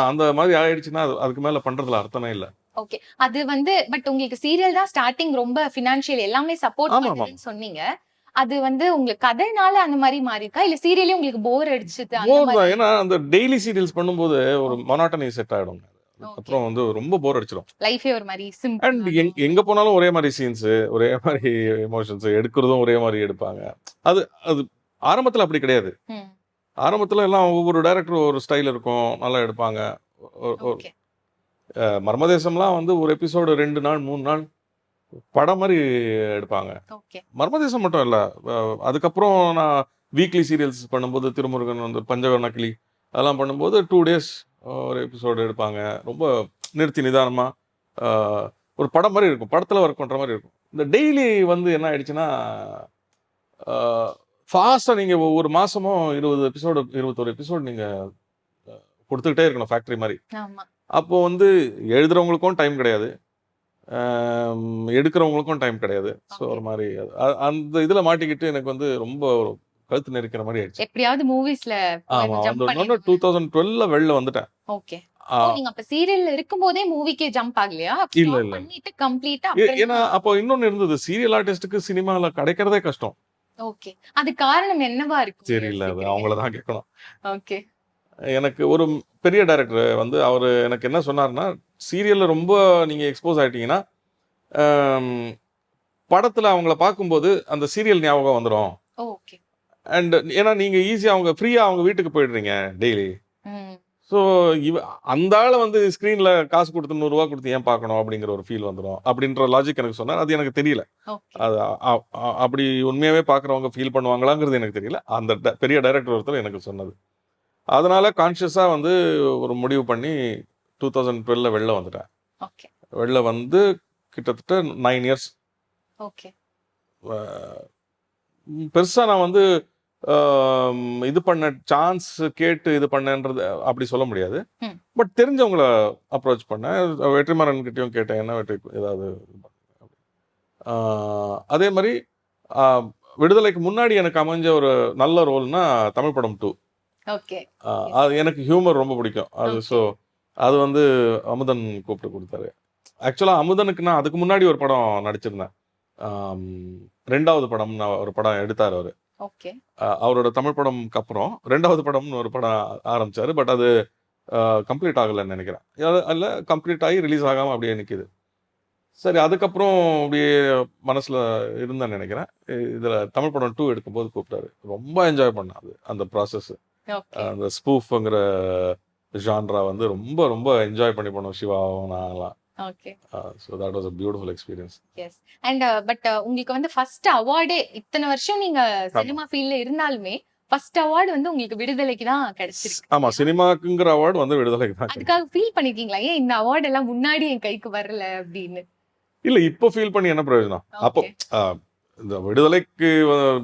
அந்த மாதிரி ஆயிடுச்சுன்னா அதுக்கு மேலே பண்ணுறதுல அர்த்தமே இல்லை. ஓகே. அது வந்து பட் உங்களுக்கு சீரியல் தான் ஸ்டார்டிங் ரொம்ப ஃபினான்ஷியல் எல்லாமே சப்போர்ட் பண்ணுதுன்னு சொன்னீங்க. அது வந்து உங்களுக்கு கதைனால அந்த மாதிரி மாறி இருக்கா, இல்ல சீரியலே உங்களுக்கு போர் அடிச்சது? போர் தான். ஏன்னா அந்த டெய்லி சீரியல்ஸ் பண்ணும்போது ஒரு மொனாட்டனி செட் ஆயிடும். அப்புறம் வந்து ரொம்ப போர் அடிச்சிடும். லைஃபே ஒரு மாதிரி சிம்பிள். அண்ட் எங்க போனாலும் ஒரே மாதிரி சீன்ஸ், ஒரே மாதிரி எமோஷன்ஸ், எடுக்கிறதும் ஒரே மாதிரி எடுப்பாங்க. அது அது ஆரம்பத்துல அப்படி கிடையாது. ஆரம்பத்துல எல்லாம் ஒவ்வொரு டைரக்டர் ஒரு ஸ்டைல் இருக்கும், நல்லா எடுப்பாங்க. மர்மதேசம்லாம் வந்து ஒரு எபிசோடு 2 நாள் 3 நாள் படம் மாதிரி எடுப்பாங்க. மர்மதேசம் மட்டும் இல்லை, அதுக்கப்புறம் நான் வீக்லி சீரியல்ஸ் பண்ணும்போது திருமுருகன் வந்து பஞ்சவர்ண கிளி அதெல்லாம் பண்ணும்போது 2 days ஒரு எபிசோடு எடுப்பாங்க. ரொம்ப நிறுத்தி நிதானமாக ஒரு படம் மாதிரி இருக்கும், படத்தில் ஒர்க் பண்ணுற மாதிரி இருக்கும். இந்த டெய்லி வந்து என்ன ஆயிடுச்சுன்னா ஃபாஸ்ட்டாக நீங்கள் ஒவ்வொரு மாதமும் 20 எபிசோடு 21 எபிசோடு நீங்கள் கொடுத்துக்கிட்டே இருக்கணும் ஃபேக்ட்ரி மாதிரி. ஆமா. அப்போ வந்து எழுதுறவங்களுக்கும் டைம் கிடையாது, எடுக்கிறவங்களுக்கும் டைம் கிடையாது. ஸோ ஒரு மாதிரி அந்த இதில் மாட்டிக்கிட்டு எனக்கு வந்து ரொம்ப ஒரு கழுத்து நெரிக்கிற மாதிரி ஆயிடுச்சு. எப்படியாவது மூவிஸ்ல ஆமாம், ஜம்ப் வந்து பண்ணி 2012 வெளில வந்துட்டேன். ஓகே. நீங்க அப்ப சீரியல்ல இருக்கும்போதே மூவிக்கே ஜம்ப் ஆகலையா? இல்ல, ஸ்டாப் இல்ல. பண்ணிட்டு கம்ப்ளீட்டா ஏன்னா அப்போ இன்னொன்று இருந்தது, சீரியல் ஆர்டிஸ்ட்டுக்கு சினிமாவில் கிடைக்கிறதே கஷ்டம். ஓகே. அது காரணம் என்னவா இருக்கும் தெரியல, அது அவங்கள தான் கேட்கணும். ஓகே. எனக்கு ஒரு பெரிய டைரக்டர் வந்து அவர் எனக்கு என்ன சொன்னார்னா, சீரியலில் ரொம்ப நீங்கள் எக்ஸ்போஸ் ஆகிட்டீங்கன்னா படத்தில் அவங்கள பார்க்கும்போது அந்த சீரியல் ஞாபகம் வந்துடும். ஓகே. அண்ட் ஏன்னா நீங்கள் ஈஸியாக அவங்க ஃப்ரீயாக அவங்க வீட்டுக்கு போயிடுறீங்க டெய்லி. ஸோ அந்த ஆளை வந்து ஸ்க்ரீனில் காசு கொடுத்து 100 ரூபா கொடுத்து ஏன் பார்க்கணும் அப்படிங்கிற ஒரு ஃபீல் வந்துடும் அப்படின்ற லாஜிக் எனக்கு சொன்னார். அது எனக்கு தெரியல, அது அப்படி உண்மையாகவே பார்க்குறவங்க ஃபீல் பண்ணுவாங்களாங்கிறது எனக்கு தெரியல. அந்த பெரிய டைரக்டர் ஒருத்தர் எனக்கு சொன்னது. அதனால கான்ஷியஸாக வந்து ஒரு முடிவு பண்ணி 2012 வெளில வந்துட்டேன். ஓகே. வெளில வந்து கிட்டத்தட்ட 9 இயர்ஸ். ஓகே. பெருசாக நான் வந்து இது பண்ண சான்ஸ் கேட்டு இது பண்ணேன்றது அப்படி சொல்ல முடியாது. பட் தெரிஞ்சவங்கள அப்ரோச் பண்ணேன், வெற்றிமாறன் கிட்டேயும் கேட்டேன், என்ன வெற்றி ஏதாவது. அதே மாதிரி விடுதலைக்கு முன்னாடி எனக்கு அமைஞ்ச ஒரு நல்ல ரோல்னா தமிழ் படம் 2. ஓகே. அது எனக்கு ஹியூமர் ரொம்ப பிடிக்கும் அது. ஸோ அது வந்து அமுதன் கூப்பிட்டு கொடுத்தாரு. ஆக்சுவலாக அமுதனுக்கு நான் அதுக்கு முன்னாடி ஒரு படம் நடிச்சிருந்தேன். 2வது படம் ஒரு படம் எடுத்தார் அவர். ஓகே. அவரோட தமிழ் படம்க்கு அப்புறம் 2வது படம்னு ஒரு படம் ஆரம்பிச்சாரு. பட் அது கம்ப்ளீட் ஆகலைன்னு நினைக்கிறேன். அதில் கம்ப்ளீட் ஆகி ரிலீஸ் ஆகாமல் அப்படியே நிற்கிது. சரி, அதுக்கப்புறம் அப்படியே மனசில் இருந்தேன்னு நினைக்கிறேன். இதில் தமிழ் படம் 2 எடுக்கும்போது கூப்பிட்டாரு. ரொம்ப என்ஜாய் பண்ணேன் அது, அந்த ப்ராசஸ். அந்த ஸ்பூஃப்ங்கிற ஜான்ரா வந்து ரொம்ப ரொம்ப என்ஜாய் பண்ணி போனோம் சிவாவும் நான்லாம். Okay. So that was a beautiful experience. Yes. And but உங்களுக்கு வந்து ஃபர்ஸ்ட் அவார்டே இத்தனை வருஷம் நீங்க சினிமா ஃபீல்ட்ல இருந்தாலுமே ஃபர்ஸ்ட் அவார்ட் வந்து உங்களுக்கு விடுதலைக்கு தான் கிடைச்சிருக்கு. ஆமா, சினிமாக்குங்கிற அவார்டு வந்து விடுதலைக்கு தான். அதுக்காக ஃபீல் பண்ணிருக்கீங்களா, ஏன் இந்த அவார்ட் எல்லாம் முன்னாடி என் கைக்கு வரல அப்படின்னு? இல்ல, இப்போ ஃபீல் பண்ணி என்ன பிரயோஜனம்? அப்போ இந்த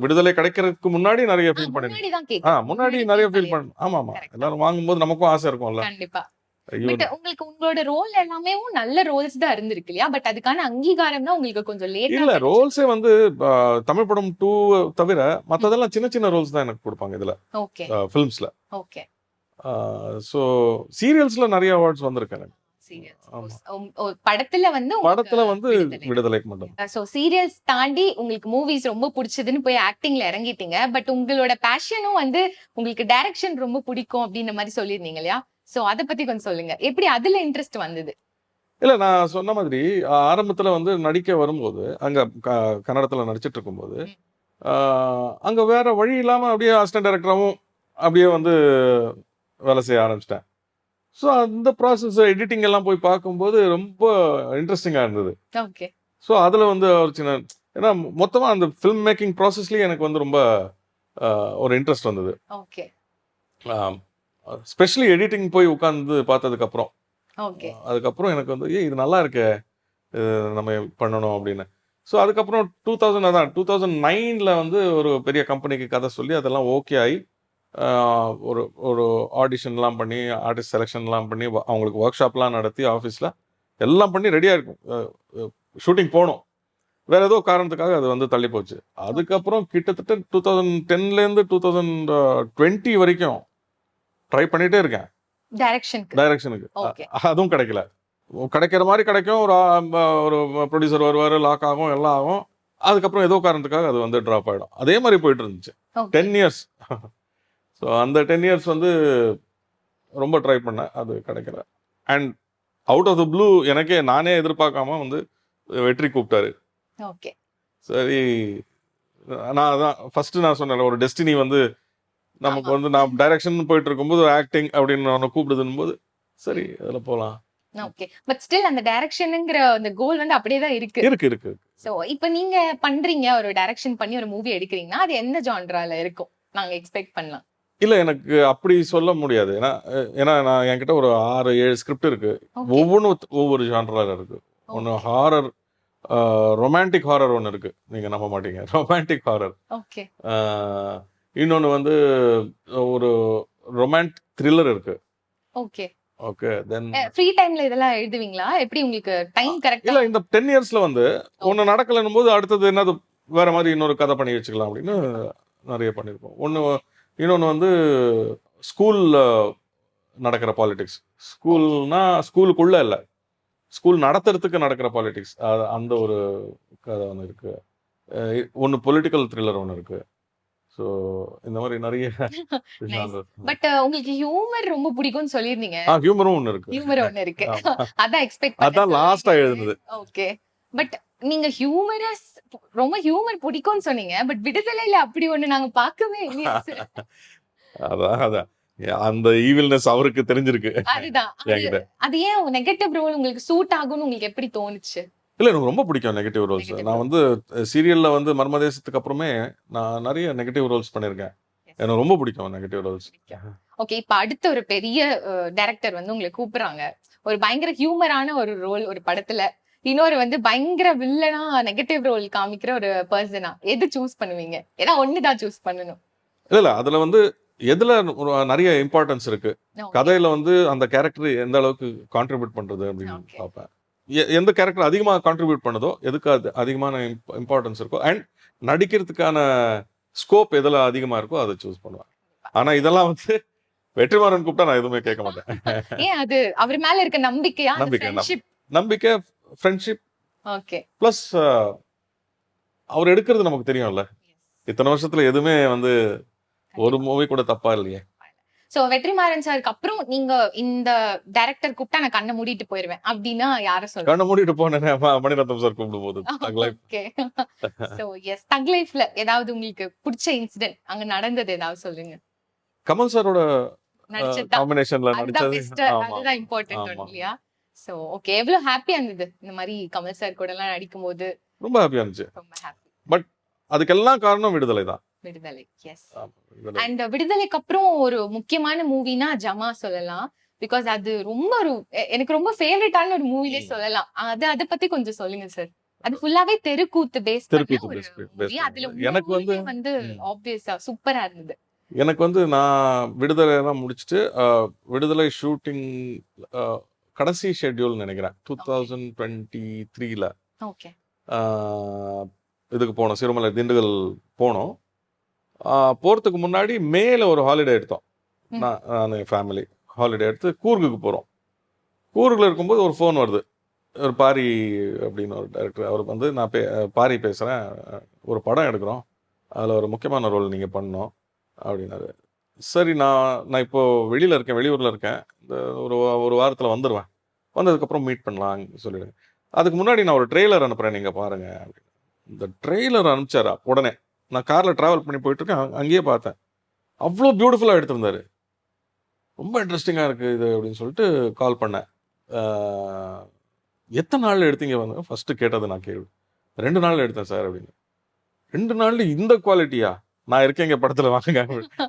விடுதலை கிடைக்கிறதுக்கு முன்னாடி நிறைய ஃபீல் பண்ணிருக்கேன். முன்னாடி நிறைய ஃபீல் பண்ண. ஆமா ஆமா, எல்லாரும் வாங்கும்போது நமக்கும் ஆசை இருக்கும்ல. கண்டிப்பா. பட் உங்களுக்கு உங்களோட ரோல் எல்லாமே நல்ல ரோல்ஸ் தான் இருந்திருக்கு இல்லையா? பட் அதுக்கான அங்கீகாரம் தான் உங்களுக்கு கொஞ்சம் லேட்டா. இல்ல, ரோல்ஸே வந்து தமிழ் படம் 2 தவிர மத்ததெல்லாம் சின்ன சின்ன ரோல்ஸ் தான் எனக்கு கொடுப்பாங்க இதுல. ஓகே. ஃபிலிம்ஸ்ல. ஓகே. சோ சீரியல்ஸ்ல நிறைய அவார்ட்ஸ் வந்திருக்கு எனக்கு. படத்துல வந்து விடுதலைக்கு மட்டும். சோ சீரியல்ஸ் தாண்டி உங்களுக்கு மூவிஸ் ரொம்ப பிடிச்சதுன்னு போய் ஆக்டிங்ல இறங்கிட்டீங்க. பட் உங்களோட பேஷனும் வந்து உங்களுக்கு டைரக்ஷன் ரொம்ப பிடிக்கும் அப்படின்ற மாதிரி சொல்லிருந்தீங்க இல்லையா? சோ அத பத்தி கொஞ்சம் சொல்லுங்க, எப்படி அதுல இன்ட்ரெஸ்ட் வந்தது? இல்ல, நான் சொன்ன மாதிரி ஆரம்பத்துல வந்து நடிக்க வரும்போது அங்க கன்னடத்துல நடிச்சிட்டு இருக்கும்போது அங்க வேற வழி இல்லாம அப்படியே அசிஸ்டன்ட் டைரக்டராகவும் அப்படியே வந்து வேலை செய்ய ஆரம்பிச்சிட்டேன். ஸோ அந்த ப்ராசஸ் எடிட்டிங் எல்லாம் போய் பார்க்கும்போது ரொம்ப இன்ட்ரெஸ்டிங்காக இருந்தது. ஓகே. ஸோ அதில் வந்து ஒரு சின்ன, ஏன்னா மொத்தமாக அந்த ஃபில்ம் மேக்கிங் ப்ராசஸ்லேயே எனக்கு வந்து ரொம்ப ஒரு இன்ட்ரெஸ்ட் வந்தது. ஓகே. ஸ்பெஷலி எடிட்டிங் போய் உட்காந்து பார்த்ததுக்கப்புறம் ஓகே. அதுக்கப்புறம் எனக்கு வந்து இது நல்லா இருக்கே, நம்ம பண்ணணும் அப்படின்னு. ஸோ அதுக்கப்புறம் 2009 வந்து ஒரு பெரிய கம்பெனிக்கு கதை சொல்லி அதெல்லாம் ஓகே ஆகி ஒரு ஒரு ஆடிஷன்லாம் பண்ணி ஆர்டிஸ்ட் செலெக்ஷன்லாம் பண்ணி அவங்களுக்கு ஒர்க் ஷாப்லாம் நடத்தி ஆஃபீஸில் எல்லாம் பண்ணி ரெடியாக இருக்கும். ஷூட்டிங் போகணும், வேறு ஏதோ காரணத்துக்காக அது வந்து தள்ளி போச்சு. அதுக்கப்புறம் கிட்டத்தட்ட 2010லேருந்து 2020 வரைக்கும் ட்ரை பண்ணிகிட்டே இருக்கேன் டைரக்ஷனுக்கு. அதுவும் கிடைக்கல. கிடைக்கிற மாதிரி கிடைக்கும், ஒரு ப்ரொடியூசர் வருவார், லாக் ஆகும், எல்லாம் ஆகும். அதுக்கப்புறம் ஏதோ காரணத்துக்காக அது வந்து ட்ராப் ஆகிடும். அதே மாதிரி போயிட்டு இருந்துச்சு 10 இயர்ஸ். ஸோ அந்த 10 இயர்ஸ் வந்து ரொம்ப ட்ரை பண்ணேன், அது கிடைக்கல. And out of the blue எனக்கே நானே எதிர்பார்க்காம வந்து வெற்றி கூப்பிட்டாரு. ஓகே. சரி, நான் அதான் ஃபர்ஸ்ட் நான் சொன்னேன், ஒரு டெஸ்டினி வந்து நமக்கு வந்து நான் டைரக்ஷன் போயிட்டு இருக்கும்போது ஆக்டிங் அப்படின்னு நான் கூப்பிடுதுன்னு போது சரி அதில் போகலாம். ஓகே. பட் ஸ்டில் அந்த டைரக்ஷன்ங்கிற அந்த கோல் வந்து அப்படியே தான் இருக்கு. சோ இப்போ நீங்க பண்றீங்க, ஒரு டைரக்ஷன் பண்ணி ஒரு மூவி எடுக்கிறீங்கன்னா அது எந்த ஜான்ரால இருக்கும் நாங்க எக்ஸ்பெக்ட் பண்ணலாம்? இல்லை, எனக்கு அப்படி சொல்ல முடியாது. ஏன்னா நான் என்கிட்ட ஒரு 6-7 ஸ்கிரிப்ட் இருக்கு, ஒவ்வொன்றும் ஒவ்வொரு ஜான்ரால இருக்கு. ஒன்று ஹாரர், ரொமான்டிக் ஹாரர் ஒன்று இருக்குது, நீங்கள் நம்ப மாட்டீங்க. Romantic horror. ஓகே இன்னொன்று வந்து ஒரு ரொமான்டிக் த்ரில்லர் இருக்குது. ஓகே ஓகே தென் ஃப்ரீ டைம்ல இதெல்லாம் எழுதுவீங்களா? எப்படி உங்களுக்கு டைம் கரெக்ட்டா? இல்லை, இந்த 10 இயர்ஸில் வந்து ஒன்று நடக்கலைன்னும் போது அடுத்தது என்னது வேற மாதிரி இன்னொரு கதை பண்ணி வச்சுக்கலாம் அப்படின்னு நிறைய பண்ணியிருக்கோம். இன்னொன்று வந்து ஸ்கூலில் நடக்கிற பாலிடிக்ஸ். ஸ்கூல்னா ஸ்கூலுக்குள்ளே இல்லை, ஸ்கூல் நடத்துறதுக்கு நடக்கிற பாலிடிக்ஸ், அந்த ஒரு கதை ஒன்று இருக்குது. ஒன்று பொலிட்டிக்கல் த்ரில்லர் ஒன்று இருக்குது. ஸோ இந்த மாதிரி நிறைய genres. பட் உங்களுக்கு ஹியூமர் ரொம்ப பிடிக்கும்னு சொல்லியிருந்தீங்க. ஹியூமரும் ஒன்று இருக்குது. ஹியூமர் ஒண்ணு இருக்கு. ஆமா. அதான் எக்ஸ்பெக்ட் அதான் லாஸ்டா எழுதுனது. ஓகே பட் நீங்க ஹியூமரஸ், ரொம்ப ஹியூமர் பிடிக்கும்னு சொன்னீங்க. பட் விடுதலையில அப்படி ஒண்ணு நாங்க பார்க்கவே இல்லையே sir. அதான் அந்த ஈவில்னஸ் அவருக்கு தெரிஞ்சிருக்கு அதுதான் என்கிட்ட. அது ஏன் நெகட்டிவ் ரோல் உங்களுக்கு சூட் ஆகும்னு உங்களுக்கு எப்படி தோணுச்சு? இல்லை, எனக்கு ரொம்ப பிடிக்கும் நெகட்டிவ் ரோல்ஸ். Negative நான் வந்து சீரியலில் வந்து மர்மதேசத்துக்கு அப்புறமே நான் நிறைய நெகட்டிவ் ரோல்ஸ் பண்ணியிருக்கேன். எனக்கு ரொம்ப பிடிக்கும் நெகட்டிவ் ரோல்ஸ். ஓகே இப்ப அடுத்த ஒரு பெரிய டைரக்டர் வந்து உங்களை கூப்பிடுறாங்க. ஒரு பயங்கர ஹியூமரான ஒரு ரோல் ஒரு படத்துல, இன்னொரு வந்து பயங்கர வில்லனா நெகட்டிவ் ரோல் காமிக்கிற ஒரு பர்சனா, எது சூஸ் பண்ணுவீங்க? ஏன்னா ஒண்ணுதான் சூஸ் பண்ணணும். இல்லை, அதில் வந்து எதில் நிறைய இம்பார்ட்டன்ஸ் இருக்குது, கதையில் வந்து அந்த கேரக்டர் எந்த அளவுக்கு கான்ட்ரிபியூட் பண்ணுறது அப்படின்னு Okay. பார்ப்பேன். எந்த கேரக்டர் அதிகமாக கான்ட்ரிபியூட் பண்ணுதோ, எதுக்கு அது அதிகமான இம்பார்ட்டன்ஸ் இருக்கோ, அண்ட் நடிக்கிறதுக்கான ஸ்கோப் எதில் அதிகமாக இருக்கோ அதை சூஸ் பண்ணுவேன். ஆனால் இதெல்லாம் வந்து வெற்றிமாறன் கூப்பிட்டா நான் எதுவுமே கேட்க மாட்டேன். ஏன் அது அவர் மேல இருக்க நம்பிக்கையா? நம்பிக்கை, ஃப்ரெண்ட்ஷிப். நம்பிக்கை, ஃப்ரெண்ட்ஷிப் ஓகே ப்ளஸ் அவர் எடுக்கிறது நமக்கு தெரியும்ல. இத்தனை வருஷத்துல எதுவுமே வந்து ஒரு மூவி கூட தப்பா இல்லையே. சோ வெற்றிமாறன் சாருக்கு அப்புறம் நீங்க இந்த டைரக்டர் கூப்பிட்டா நான் கண்ணை மூடிட்டு போயிருவேன் அப்படின்னா யார சொல்றீங்க? கண்ணை மூடிட்டு போனேன் மணிரத்னம் சார் கூப்பிடும் போது. ஓகே சோ எஸ் தக் லைஃப்ல ஏதாவது உங்களுக்கு பிடிச்ச இன்சிடென்ட் அங்க நடந்தது ஏதாவது சொல்லுங்க. கமல் சாரோட நடிச்சது காம்பினேஷன்ல அதுதான் நடிச்சது. பெஸ்ட், அதுதான் இம்பார்ட்டன்ட் ஆமா. இல்லையா? சோ ஓகே எவ்வளவு ஹாப்பியா இருந்தது இந்த மாதிரி கமல் சார் கூட எல்லாம் நடிக்கும் போது? ரொம்ப ஹாப்பியா இருந்துச்சு. ரொம்ப ஹாப்பி. அதுக்கெல்லாம் காரணம் விடுதலை தான். விடுதலை எஸ். ஆமா, விடுதலை. அண்ட் விடுதலைக்கு அப்புறம் ஒரு முக்கியமான மூவினா ஜமா சொல்லலாம். பிகாஸ் அது ரொம்ப ஒரு எனக்கு ரொம்ப ஃபேவரட்டான ஒரு மூவிலே சொல்லலாம். அதை பத்தி கொஞ்சம் சொல்லுங்க சார். அது ஃபுல்லாவே தெருக்கூத்து பேஸ் பண்ண தெருக்கூத்து ஒரு based மூவி. அதுல எனக்கு வந்து வந்து ஆப்வியஸா சூப்பரா இருந்தது. எனக்கு வந்து நான் விடுதலை எல்லாம் முடிச்சுட்டு விடுதலை ஷூட்டிங் கடைசி ஷெட்யூல் நினைக்கிறேன் 2023ல ஓகே இதுக்கு போனோம், சிறுமலை திண்டுக்கல் போனோம். போகிறதுக்கு முன்னாடி மேல ஒரு ஹாலிடே எடுத்தோம். நான் என் ஃபேமிலி ஹாலிடே எடுத்து கூர்குக்கு போகிறோம். கூர்கில் இருக்கும்போது ஒரு ஃபோன் வருது. ஒரு பாரி அப்படின்னு ஒரு டைரக்டர், அவர் வந்து நான் பாரி பேசுகிறேன், ஒரு படம் எடுக்கிறோம், அதில் ஒரு முக்கியமான ரோல் நீங்கள் பண்ணணும் அப்படின்னாரு. சரி, நான் இப்போது வெளியில் இருக்கேன், வெளியூரில் இருக்கேன், இந்த ஒரு வாரத்தில் வந்துடுவேன், வந்ததுக்கப்புறம் மீட் பண்ணலாம் சொல்லிடுங்க. அதுக்கு முன்னாடி நான் ஒரு ட்ரெய்லர் அனுப்புகிறேன், நீங்கள் பாருங்கள் அப்படின்னு. இந்த ட்ரெய்லர் அனுப்பிச்சாரா உடனே நான் காரில் ட்ராவல் பண்ணி போயிட்டுருக்கேன், அங்கேயே பார்த்தேன். அவ்வளோ பியூட்டிஃபுல்லாக எடுத்திருந்தாரு. ரொம்ப இன்ட்ரெஸ்டிங்காக இருக்குது இது அப்படின்னு சொல்லிட்டு கால் பண்ணேன். எத்தனை நாளில் எடுத்தீங்க வந்து ஃபஸ்ட்டு கேட்டது நான் கேள்வி. 2 நாளில் எடுத்தேன் சார் அப்படின்னு. 2 நாளில் இந்த குவாலிட்டியா? நான் இருக்கேன் இங்கே படத்தில், வாங்க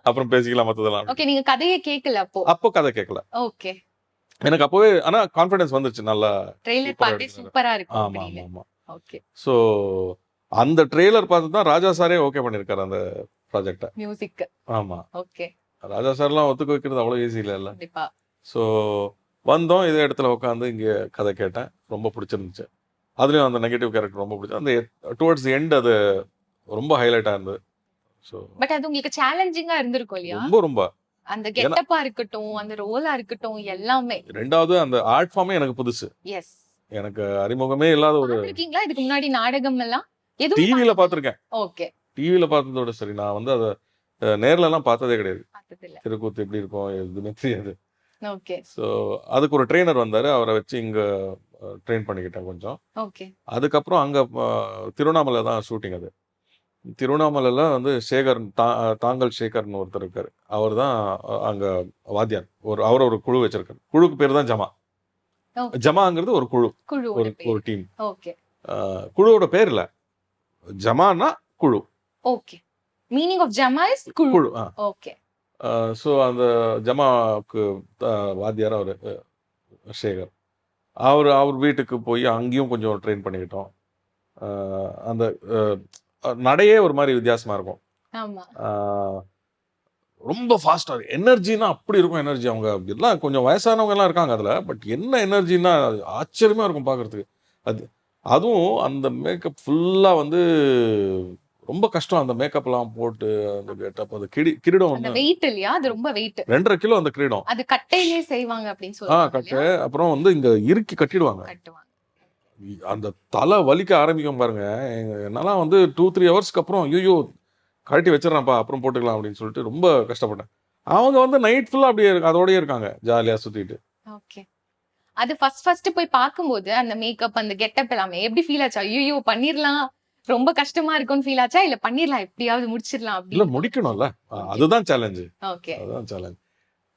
அப்புறம் பேசிக்கலாம் மற்றதெல்லாம். ஓகே நீங்க கதையை கேட்கல அப்போ கதை கேட்கல. ஓகே எனக்கு அப்போவே ஆனால் கான்ஃபிடன்ஸ் வந்துருச்சு, நல்லா ட்ரெய்லர் பார்த்தே சூப்பரா இருக்கு. ஆமாம் ஆமாம் ஆமாம். ஓகே ஸோ அந்த ட்ரெய்லர் பார்த்து தான் ராஜா சாரே ஓகே பண்ணியிருக்காரு அந்த ப்ராஜெக்டை. மியூசிக். ஆமாம், ஓகே ராஜா சார்லாம் ஒத்துக்க வைக்கிறது அவ்வளோ ஈஸி இல்லைல்ல. கண்டிப்பா. ஸோ வந்தோம், இதே இடத்துல உட்காந்து இங்கே கதை கேட்டேன், ரொம்ப பிடிச்சிருந்துச்சு. அதுலேயும் அந்த நெகட்டிவ் கேரக்டர் ரொம்ப பிடிச்சி, அந்த டுவர்ட்ஸ் எண்ட் அது ரொம்ப ஹைலைட்டாக இருந்தது. ஸோ பட் அது உங்களுக்கு சேலஞ்சிங்கா இருந்திருக்கும் இல்லையா? ரொம்ப ரொம்ப அந்த கெட்டப்பா இருக்கட்டும், அந்த ரோலா இருக்கட்டும், எல்லாமே. ரெண்டாவது அந்த ஆர்ட் ஃபார்மே எனக்கு புதுசு, எஸ். எனக்கு அறிமுகமே இல்லாத ஒரு. இருக்கீங்களா இதுக்கு முன்னாடி நாடகம் எல்லாம்? எதுவும் டிவியில் பார்த்துருக்கேன். ஓகே டிவியில் பார்த்ததோட சரி, நான் வந்து அதை நேர்லலாம் பார்த்ததே கிடையாது. பார்த்ததில்ல. திருக்கூத்து எப்படி இருக்கும் எதுவுமே தெரியாது. ஓகே ஸோ அதுக்கு ஒரு ட்ரெயினர் வந்தார், அவரை வச்சு இங்கே ட்ரெயின் பண்ணிக்கிட்டேன் கொஞ்சம். ஓகே அதுக்கப்புறம் அங்கே திருவண்ணாமலை தான் ஷூட்டிங். அது திருவண்ணாமலையில் வந்து சேகர் தாங்கல் சேகர்னு ஒருத்தர் இருக்கார், அவர் தான் அங்கே வாத்தியார். அவர் ஒரு குழு வச்சிருக்காரு, குழுக்கு பேர் தான் ஜமா. ஜமாங்கிறது ஒரு குழு, ஒரு டீம். ஓகே குழுவோட பேர் இல்லை, ஜமானா குழு. ஓகே மீனிங் ஆஃப் ஜமா இஸ் குழு. ஓகே ஸோ அந்த ஜமாவுக்கு வாத்தியார் அவர் சேகர். அவர் வீட்டுக்கு போய் அங்கேயும் கொஞ்சம் ட்ரெயின் பண்ணிக்கிட்டோம். அந்த நடையே ஒரு மாதிரி வித்தியாசமாக இருக்கும். ஆமா. ரொம்ப ஃபாஸ்ட்டாக எனர்ஜினா அப்படி இருக்கும். எனர்ஜி அவங்க எல்லாம் கொஞ்சம் வயசானவங்க எல்லாம் இருக்காங்க அதில். பட் என்ன எனர்ஜின்னா ஆச்சரியமாக இருக்கும் பார்க்குறதுக்கு. அதுவும் அந்த மேக்கப் ஃபுல்லாக வந்து ரொம்ப கஷ்டம். அந்த மேக்கப்லாம் போட்டு அந்த கெட்டப் அது கிரீடம் அந்த வெயிட் இல்லையா, அது ரொம்ப வெயிட். 2.5 கிலோ அந்த கிரீடம். அது கட்டையிலே செய்வாங்க அப்படின்னு சொல்லுவாங்க. கட்டு அப்புறம் வந்து இங்க இறுக்கி கட்டிடுவாங்க. அந்த தலை வலிக்க ஆரம்பிக்கும் பாருங்க. என்னாலாம் வந்து 2-3 ஹவர்ஸ்க்கு அப்புறம் ஐயோ கழட்டி வச்சிடறான்ப்பா அப்புறம் போட்டுக்கலாம் அப்படின்னு சொல்லிட்டு ரொம்ப கஷ்டப்பட்டேன். அவங்க வந்து நைட் ஃபுல்லா அப்படியே அதோடயே இருக்காங்க ஜாலியா சுத்திட்டு. ஓகே. அது ஃபர்ஸ்ட் போய் பார்க்கும்போது அந்த மேக்கப் அந்த கெட்டப் எல்லாமே எப்படி ஃபீல் ஆச்சா? ஐயோ பண்ணிரலாம், ரொம்ப கஷ்டமா இருக்கும்னு ஃபீல் ஆச்சா? இல்ல பண்ணிரலாம் எப்படியாவது முடிச்சிடலாம் அப்படி? இல்ல முடிக்கணும்ல, அதுதான் சேலஞ்ச். ஓகே, அதுதான் சேலஞ்ச்.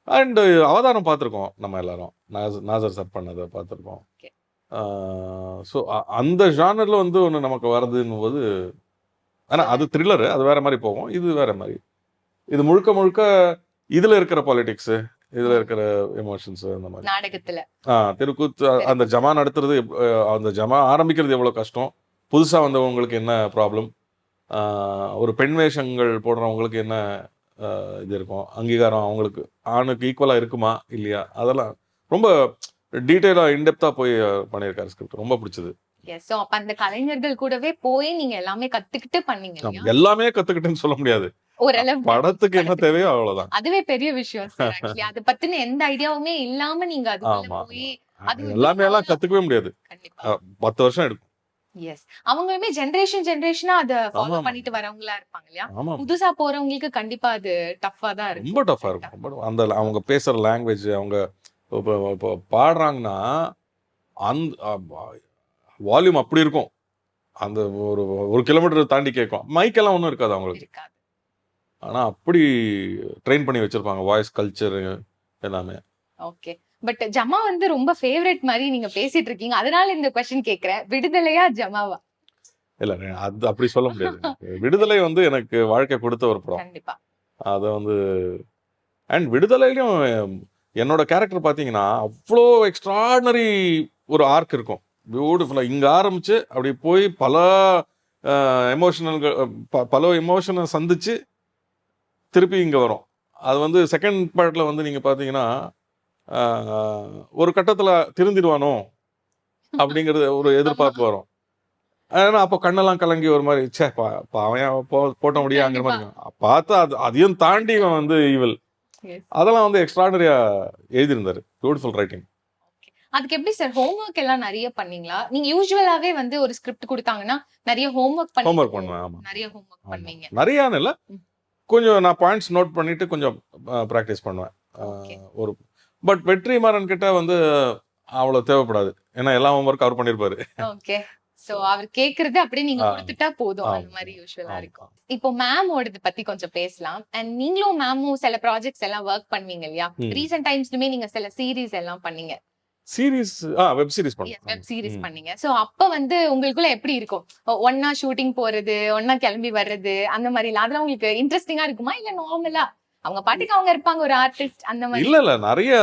அண்ட் அவதாரம் பார்த்துருக்கோம் நம்ம எல்லாரும். நாசர் சார் பண்ணதை பார்த்துருக்கோம். ஸோ அந்த ஜானர்ல வந்து ஒன்று நமக்கு வருதுன்னும் போது, ஆனால் அது த்ரில்லரு, அது வேற மாதிரி போகும். இது வேற மாதிரி. இது முழுக்க முழுக்க இதுல இருக்கிற பாலிடிக்ஸ், இதுல இருக்கிற எமோஷன்ஸ் அந்த மாதிரி. நாடகத்துல தெருக்கூத்து அந்த ஜமா நடத்துறது, அந்த ஜமா ஆரம்பிக்கிறது எவ்வளவு கஷ்டம், புதுசா வந்தவங்களுக்கு என்ன ப்ராப்ளம், ஒரு பெண் வேஷங்கள் போடுறவங்களுக்கு என்ன இது இருக்கும், அங்கீகாரம் அவங்களுக்கு ஆணுக்கு ஈக்குவலா இருக்குமா இல்லையா, அதெல்லாம் ரொம்ப டீட்டெயிலா இன்டெப்தா போய் பண்ணியிருக்காரு ஸ்கிரிப்ட். ரொம்ப பிடிச்சது. சோ அப்ப அந்த கலைஞர்கள் கூடவே போய் நீங்க எல்லாமே கத்துக்கிட்டு பண்ணீங்க இல்லையா? எல்லாமே கத்துக்கிட்டேன்னு சொல்ல முடியாது. ஓரளவு படத்துக்கு என்ன தேவையோ அவ்வளவுதான். அதுவே பெரிய விஷயம் சார். ஆக்சுவலி அத பத்தின எந்த ஐடியாவுமே இல்லாம நீங்க அதுக்குள்ள போய் எல்லாமே எல்லாம் கத்துக்கவே முடியாது. கண்டிப்பா 10 வருஷம் எடுக்கும். எஸ். அவங்களுமே ஜெனரேஷனா அத ஃபாலோ பண்ணிட்டு வரவங்களா இருப்பாங்க இல்லையா? புதுசா போறவங்களுக்கு கண்டிப்பா அது டஃப்பா தான் இருக்கும். ரொம்ப டஃப்பா இருக்கும். அந்த அவங்க பேசுற லாங்குவேஜ், அவங்க இப்போ பாடுறாங்கன்னா அந்த வால்யூம் அப்படி இருக்கும். அந்த ஒரு கிலோமீட்டர் தாண்டி கேட்கும். மைக்கெல்லாம் ஒன்றும் இருக்காது அவங்களுக்கு. ஆனா அப்படி ட்ரெயின் பண்ணி வச்சிருப்பாங்க வாய்ஸ் கல்ச்சர் எல்லாமே. ஓகே. பட் ஜமா வந்து ரொம்ப ஃபேவரட் மாதிரி நீங்க பேசிட்டு இருக்கீங்க. அதனால இந்த क्वेश्चन கேக்குறேன். விடுதலையா ஜமாவா? இல்ல அது அப்படி சொல்ல முடியாது. விடுதலை வந்து எனக்கு வாழ்க்கை கொடுத்த ஒரு படம். கண்டிப்பா. அத வந்து அண்ட் விடுதலையிலும் என்னோட கேரக்டர் பாத்தீங்கன்னா அவ்வளோ எக்ஸ்ட்ராடினரி ஒரு ஆர்க் இருக்கும். பியூட்டிஃபுல்லா இங்க ஆரம்பிச்சு அப்படி போய் பல எமோஷனல்கள், பல எமோஷனை சந்திச்சு திருப்பி இங்க வரும். அது வந்து செகண்ட் பார்ட்ல வந்து நீங்க பாத்தீங்கன்னா ஒரு கட்டத்துல திருந்திடுவானோ அப்படிங்கிறது ஒரு எதிர்பார்ப்பு வரும். ஏன்னா அப்போ கண்ணெல்லாம் கலங்கி ஒரு மாதிரி சே அவன் போட்ட முடியாங்கிற மாதிரி பார்த்தா அதையும் தாண்டி இவன் வந்து ஈவல். அதெல்லாம் வந்து எக்ஸ்ட்ராடனரியா எழுதியிருந்தாரு. Beautiful writing. அதுக்கு எப்படி சார் ஹோம்வொர்க் எல்லாம் நிறைய பண்ணீங்களா? நீங்க யூசுவலாவே வந்து ஒரு ஸ்கிரிப்ட் கொடுத்தாங்கன்னா நிறைய ஹோம்வொர்க் பண்ணுவேன். ஆமா, நிறைய ஹோம்வொர்க் பண்ணுவீங்க. நிறையான்னு இல்ல, கொஞ்சம் நான் பாயிண்ட்ஸ் நோட் பண்ணிட்டு கொஞ்சம் ப்ராக்டிஸ் பண்ணுவேன். ஒரு பட் வெற்றிமாறன் கிட்ட வந்து அவ்வளவு தேவைப்படாது. ஏன்னா எல்லா ஹோம்வொர்க் அவர் பண்ணிருப்பாரு. ஓகே. சோ அவர் கேக்குறது அப்படியே நீங்க கொடுத்துட்டா போதும், அந்த மாதிரி யூசுவலா இருக்கும். இப்போ மேமோடது பத்தி கொஞ்சம் பேசலாம். அண்ட் நீங்களும் மேமும் சில ப்ராஜெக்ட்ஸ் எல்லாம் ஒர்க் பண்ணுவீங்க இல்லையா? ரீசன்ட் டைம்ஸ்லயுமே நீங்க சில சீரீஸ் எல்லாம் பண்ணீங்க. சீரிஸ் வெப் சீரிஸ் பண்ணேன். வெப் சீரிஸ் பண்ணீங்க. சோ அப்ப வந்து உங்களுக்குள்ள எப்படி இருக்கும்? ஒண்ணா ஷூட்டிங் போறது, ஒண்ணா கிளம்பி வர்றது, அந்த மாதிரி அதெல்லாம் உங்களுக்கு இன்ட்ரெஸ்டிங்கா இருக்குமா? இல்ல நார்மலா அவங்க பாட்டுக்கு அவங்க இருப்பாங்க ஒரு ஆர்டிஸ்ட் அந்த மாதிரி? இல்ல நிறைய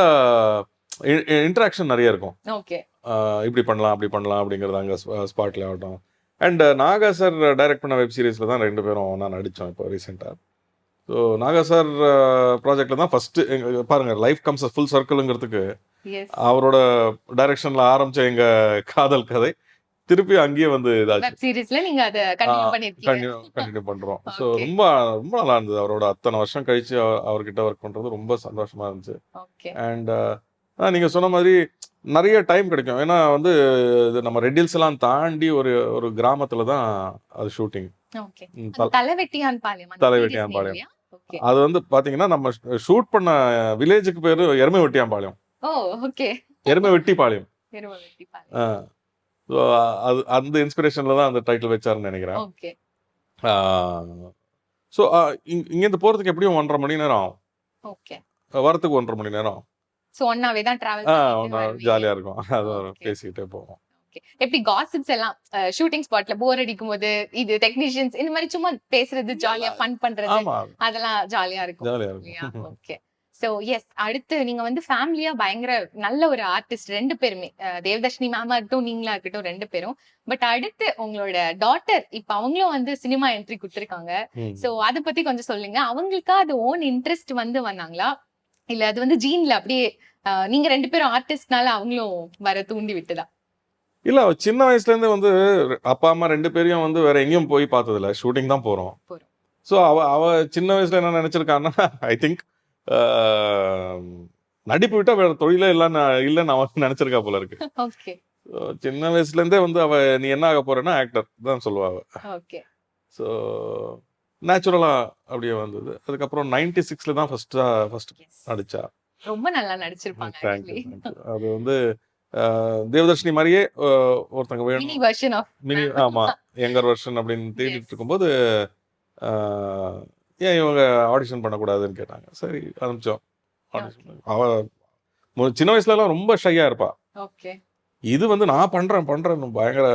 இன்டராக்ஷன் நிறைய இருக்கும். ஓகே. இப்படி பண்ணலாம் அப்படி பண்ணலாம் அப்படிங்கிறது அங்கே ஸ்பாட்ல ஆகட்டும். அண்ட் நாகா சார் டைரக்ட் பண்ண வெப் சீரிஸில் தான் 2 பேரும் நான் நடித்தோம் இப்போ ரீசெண்டாக. ஸோ நாகா சார் ப்ராஜெக்டில் தான் ஃபஸ்ட்டு பாருங்கள் லைஃப் கம்ஸ் ஃபுல் சர்க்கிளுங்கிறதுக்கு அவரோட டைரக்ஷனில் ஆரம்பித்த எங்கள் காதல் கதை திருப்பி அங்கேயே வந்து கண்டினியூ பண்ணுறோம். ஸோ ரொம்ப ரொம்ப நல்லா இருந்தது. அவரோட அத்தனை வருஷம் கழிச்சு அவர்கிட்ட ஒர்க் பண்ணுறது ரொம்ப சந்தோஷமாக இருந்துச்சு. அண்ட் நீங்கள் சொன்ன மாதிரி நிறைய டைம் கிடைக்கும். ஏன்னா வந்து நம்ம ரெட்டில்ஸ் எல்லாம் தாண்டி ஒரு கிராமத்துல தான் அது ஷூட்டிங். தலைவெட்டியான் பாளையம். அது வந்து பாத்தீங்கன்னா நம்ம ஷூட் பண்ண வில்லேஜுக்கு பேரு எருமை வெட்டியாம்பாளையம். எருமை வெட்டி பாளையம். அது அந்த இன்ஸ்பிரேஷன்ல தான் அந்த டைட்டில் வச்சாருன்னு நினைக்கிறேன். ஸோ இங்கேருந்து போறதுக்கு எப்படியும் 1.5 மணி நேரம் ஆகும். வரத்துக்கு 1.5 மணி நேரம். சோ ஒண்ணாவே தான் டிராவல் ஜாலியா இருக்கும். அது பேசிக்கிட்டே போவோம். எப்படி காசிப்ஸ் எல்லாம் ஷூட்டிங் ஸ்பாட்ல போர் அடிக்கும் போது இது டெக்னீஷியன்ஸ் இந்த மாதிரி சும்மா பேசுறது, ஜாலியா ஃபன் பண்றது, அதெல்லாம் ஜாலியா இருக்கும். ஜாலியா இருக்கும். ஓகே. சோ எஸ், அடுத்து நீங்க வந்து ஃபேமிலியா பயங்கர நல்ல ஒரு ஆர்டிஸ்ட் 2 பேருமே. தேவதர்ஷினி மேமா இருக்கட்டும், நீங்களா இருக்கட்டும் 2 பேரும். பட் அடுத்து உங்களோட டாட்டர் இப்ப அவங்களும் வந்து சினிமா என்ட்ரி குடுத்திருக்காங்க. சோ அத பத்தி கொஞ்சம் சொல்லுங்க. அவங்களுக்கா அது ஓன் இன்ட்ரெஸ்ட் வந்து வந்தாங்களா? இல்ல அது வந்து ஜீன்ல அப்படியே நீங்க 2 பேரும் ஆர்டிஸ்ட்னால அவங்களும் வர தூண்டி விட்டதா? இல்ல அவ சின்ன வயசுல இருந்தே வந்து அப்பா அம்மா 2 பேரையும் வந்து வேற எங்கேயும் போய் பார்த்ததில்ல. ஷூட்டிங் தான் போறோம். போறோம். ஸோ அவ அவ சின்ன வயசுல என்ன நினைச்சிருக்கான்னா, ஐ திங்க் நடிப்பு விட்டா வேற தொழிலே இல்லன்னு அவ நினைச்சிருக்கா போல இருக்கு. ஓகே. சின்ன வயசுல இருந்தே வந்து அவ நீ என்ன ஆக போறேன்னா ஆக்டர் தான் சொல்லுவா அவ. ஓகே. ஸோ நேச்சுரலா அப்படியே வந்தது. அதுக்கப்புறம் 96ல தான் ஃபர்ஸ்ட் எஸ். நடிச்சா. ரொம்ப நல்லா நடிச்சிருப்பாங்க தேங்க்யூ ஆக்சுவலி. தேங்க்யூ. அது வந்து தேவதர்ஷினி மாதிரியே ஒருத்தங்க மினி வேணும். வெர்ஷன் ஆஃப் மினி ஆமா யங்கர் வெர்ஷன் அப்படின்னு தேடிட்டு எஸ். இருக்கும்போது ஆஹ், ஏன் இவங்க ஆடிஷன் பண்ணக்கூடாதுன்னு கேட்டாங்க. சரி ஆரம்பிச்சோம். ஆடிஷன் அவ சின்ன வயசுலலாம் ரொம்ப ஷையா இருப்பா. ஓகே. இது வந்து நான் பண்றேன்னு பயங்கர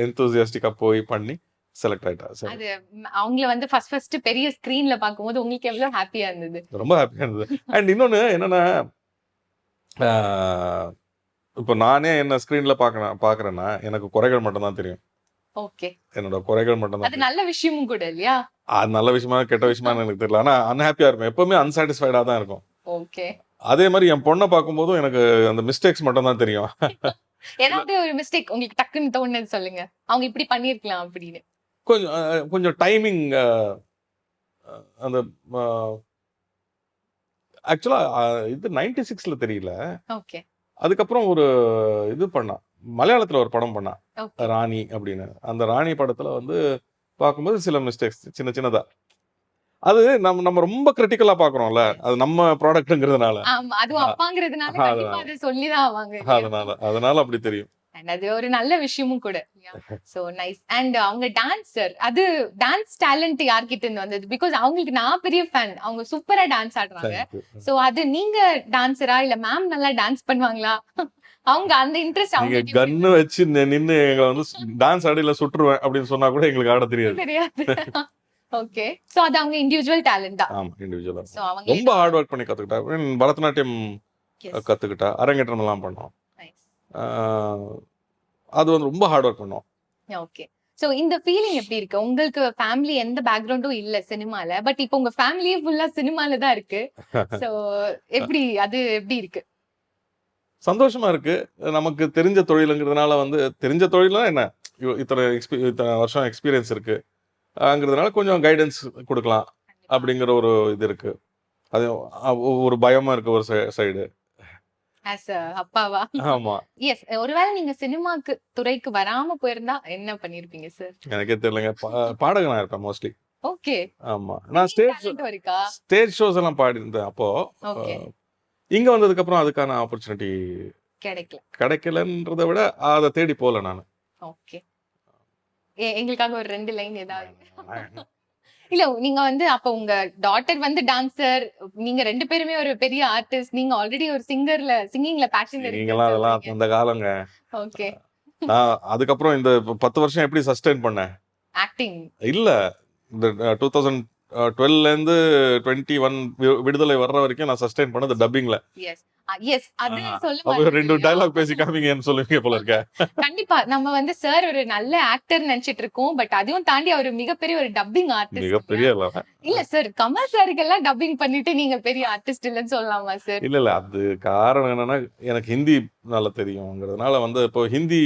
எந்தூசியாஸ்டிக்கா போய் பண்ணி செலக்ட் ஆயிட்டா. சரி அது அவங்கள வந்து ஃபர்ஸ்ட் பெரிய ஸ்கிரீன்ல பாக்கும்போது உங்களுக்கு எவ்வளவு ஹாப்பியா இருந்தது? ரொம்ப ஹாப்பியா இருந்தது. அண்ட் இன்னொன்னு என்னன்னா, ஆஹ், இப்போ நானே என்ன ஸ்க்ரீன்ல பாக்குறேன்னா எனக்கு குறைகள் மட்டும் தான் தெரியும். ஓகே. என்னோட குறைகள் மட்டும் தான் அது தெரியும். நல்ல விஷயமும் கூட இல்லையா? அது நல்ல விஷயமா கெட்ட விஷயமான்னு எனக்கு தெரியல. ஆனா அன்ஹாப்பியா இருக்கும். எப்பவுமே அன்சாட்டிஸ்ஃபைடா தான் இருக்கும். ஓகே. அதே மாதிரி என் பொண்ணை பார்க்கும்போதும் எனக்கு அந்த மிஸ்டேக்ஸ் மட்டும் தான் தெரியும். ஏதாவது ஒரு மிஸ்டேக் உங்களுக்கு டக்குன்னு தோணுது சொல்லுங்க. அவங்க இப்படி பண்ணிருக்கலாம் அப்படின்னு. கொஞ்சம் டைமிங் அந்த ஆக்சுவலா இது 96ல தெரியல. ஓகே. அதுக்கப்புறம் ஒரு இது பண்ணா. மலையாளத்துல ஒரு படம் பண்ணா. ஓகே. ராணி அப்படின்னு. அந்த ராணி படத்துல வந்து பார்க்கும்போது சில மிஸ்டேக்ஸ் சின்னதா. அது நம்ம ரொம்ப கிரிட்டிக்கலா பார்க்குறோம்ல. அது நம்ம ப்ராடக்ட்ங்கிறதுனால. ஆமா. அதுவும் அப்பாங்கிறதுனால கண்டிப்பா அதனால அத சொல்லி தான் ஆவாங்க இல்லையா? அதனால அப்படி தெரியும். And அது ஒரு நல்ல விஷயமும் கூட. So nice. அண்ட் அவங்க டான்சர், அது டான்ஸ் டேலண்ட் யார்கிட்ட இருந்து வந்தது? பிகாஸ் அவங்களுக்கு நான் பெரிய ஃபேன். அவங்க சூப்பரா டான்ஸ் ஆடுறாங்க. Thank you. சோ அது நீங்க டான்சரா இல்ல மேம் நல்லா டான்ஸ் பண்ணுவாங்களா? அவங்க அந்த இன்ட்ரெஸ்ட் நீங்க அவங்களுக்கு கன்னு வச்சு நின்னு எங்களை வந்து டான்ஸ் ஆடியில சுட்டுருவேன் அப்படின்னு சொன்னா கூட எங்களுக்கு ஆட தெரியாது. தெரியாது. ஓகே. சோ அது அவங்க இண்டிவிஜுவல் டேலண்ட் தான். ஆமா இண்டிவிஜுவலா. சோ அவங்க ரொம்ப ஹார்ட் ஒர்க் பண்ணி கத்துக்கிட்டா. பரதநாட்டியம் கத்துக்கிட்டா. அரங்கேற்றம் எல்லாம் பண்ணோம். நைஸ். ஆஹ், அது வந்து ரொம்ப ஹார்ட் ஒர்க் பண்ணோம். ஓகே. சோ இந்த ஃபீலிங் எப்படி இருக்கு? உங்களுக்கு ஃபேமிலி எந்த பேக்ரவுண்டும் இல்ல சினிமால. பட் இப்போ உங்க ஃபேமிலியே ஃபுல்லா சினிமால தான் இருக்கு. சோ அது எப்படி இருக்கு? சந்தோஷமா இருக்கு. நமக்கு தெரிஞ்ச தொழிலுங்கிறதுனால வந்து தெரிஞ்ச தொழில்னா என்ன இத்தனை வருஷம் எக்ஸ்பீரியன்ஸ் இருக்கு ங்கிறதுனால கொஞ்சம் கைடன்ஸ் கொடுக்கலாம் அப்படிங்கிற ஒரு இது இருக்கு. அது ஒரு பயமா இருக்கு ஒரு சைடு. ஆஸ் அப்பாவா? ஆமா எஸ். ஒருவேளை நீங்க சினிமாக்கு துறைக்கு வராம போயிருந்தா என்ன பண்ணிருப்பீங்க சார்? எனக்கே தெரியலங்க. பாடகனா இருப்பேன் மோஸ்ட்லி. ஓகே. ஆமா நான் ஸ்டேஜ் ஷோஸ் எல்லாம் பாடி இருந்தேன் அப்போ. ஓகே. இங்க வந்ததுக்கு அப்புறம் அதுக்கான ஆப்பர்ச்சுனிட்டி கிடைக்கல. கிடைக்கலன்றதை விட அதை தேடி போல நான். ஓகே. எங்களுக்காக ஒரு 2 லைன் ஏதாவது? இல்ல நீங்க வந்து அப்ப உங்க டாட்டர் வந்து டான்சர், நீங்க 2 பேருமே ஒரு பெரிய ஆர்டிஸ்ட், நீங்க ஆல்ரெடி ஒரு சிங்கிங்ல பேஷன் நீங்களாம் அதெல்லாம் இருக்கு. அந்த காலங்க. ஓகே. நான் அதுக்கப்புறம் இந்த 10 வருஷம் எப்படி சஸ்டெயின் பண்ணேன் ஆக்டிங். இல்ல இந்த 2012ல இருந்து 21 விடுதலை வர்ற வரைக்கும் நான் சஸ்டெயின் பண்ணது டப்பிங்ல. எஸ். எஸ். அது சொல்ல அப்ப மாட்டேன் 2 டயலாக் பேசி காமிங்கன்னு சொல்லுவீங்க போல இருக்க. கண்டிப்பா நம்ம வந்து சார் ஒரு நல்ல ஆக்டர் நினைச்சிட்டு இருக்கோம். பட் அதையும் தாண்டி அவர் மிகப்பெரிய ஒரு டப்பிங் ஆர்டிஸ்ட். மிகப்பெரிய இல்ல சார், கமல் சாருக்கெல்லாம் டப்பிங் பண்ணிட்டு நீங்க பெரிய ஆர்டிஸ்ட் இல்லன்னு சொல்லலாமா சார்? இல்ல அது காரணம் என்னன்னா எனக்கு ஹிந்தி நல்லா தெரியும்ங்கிறதுனால வந்து இப்போ ஹிந்தி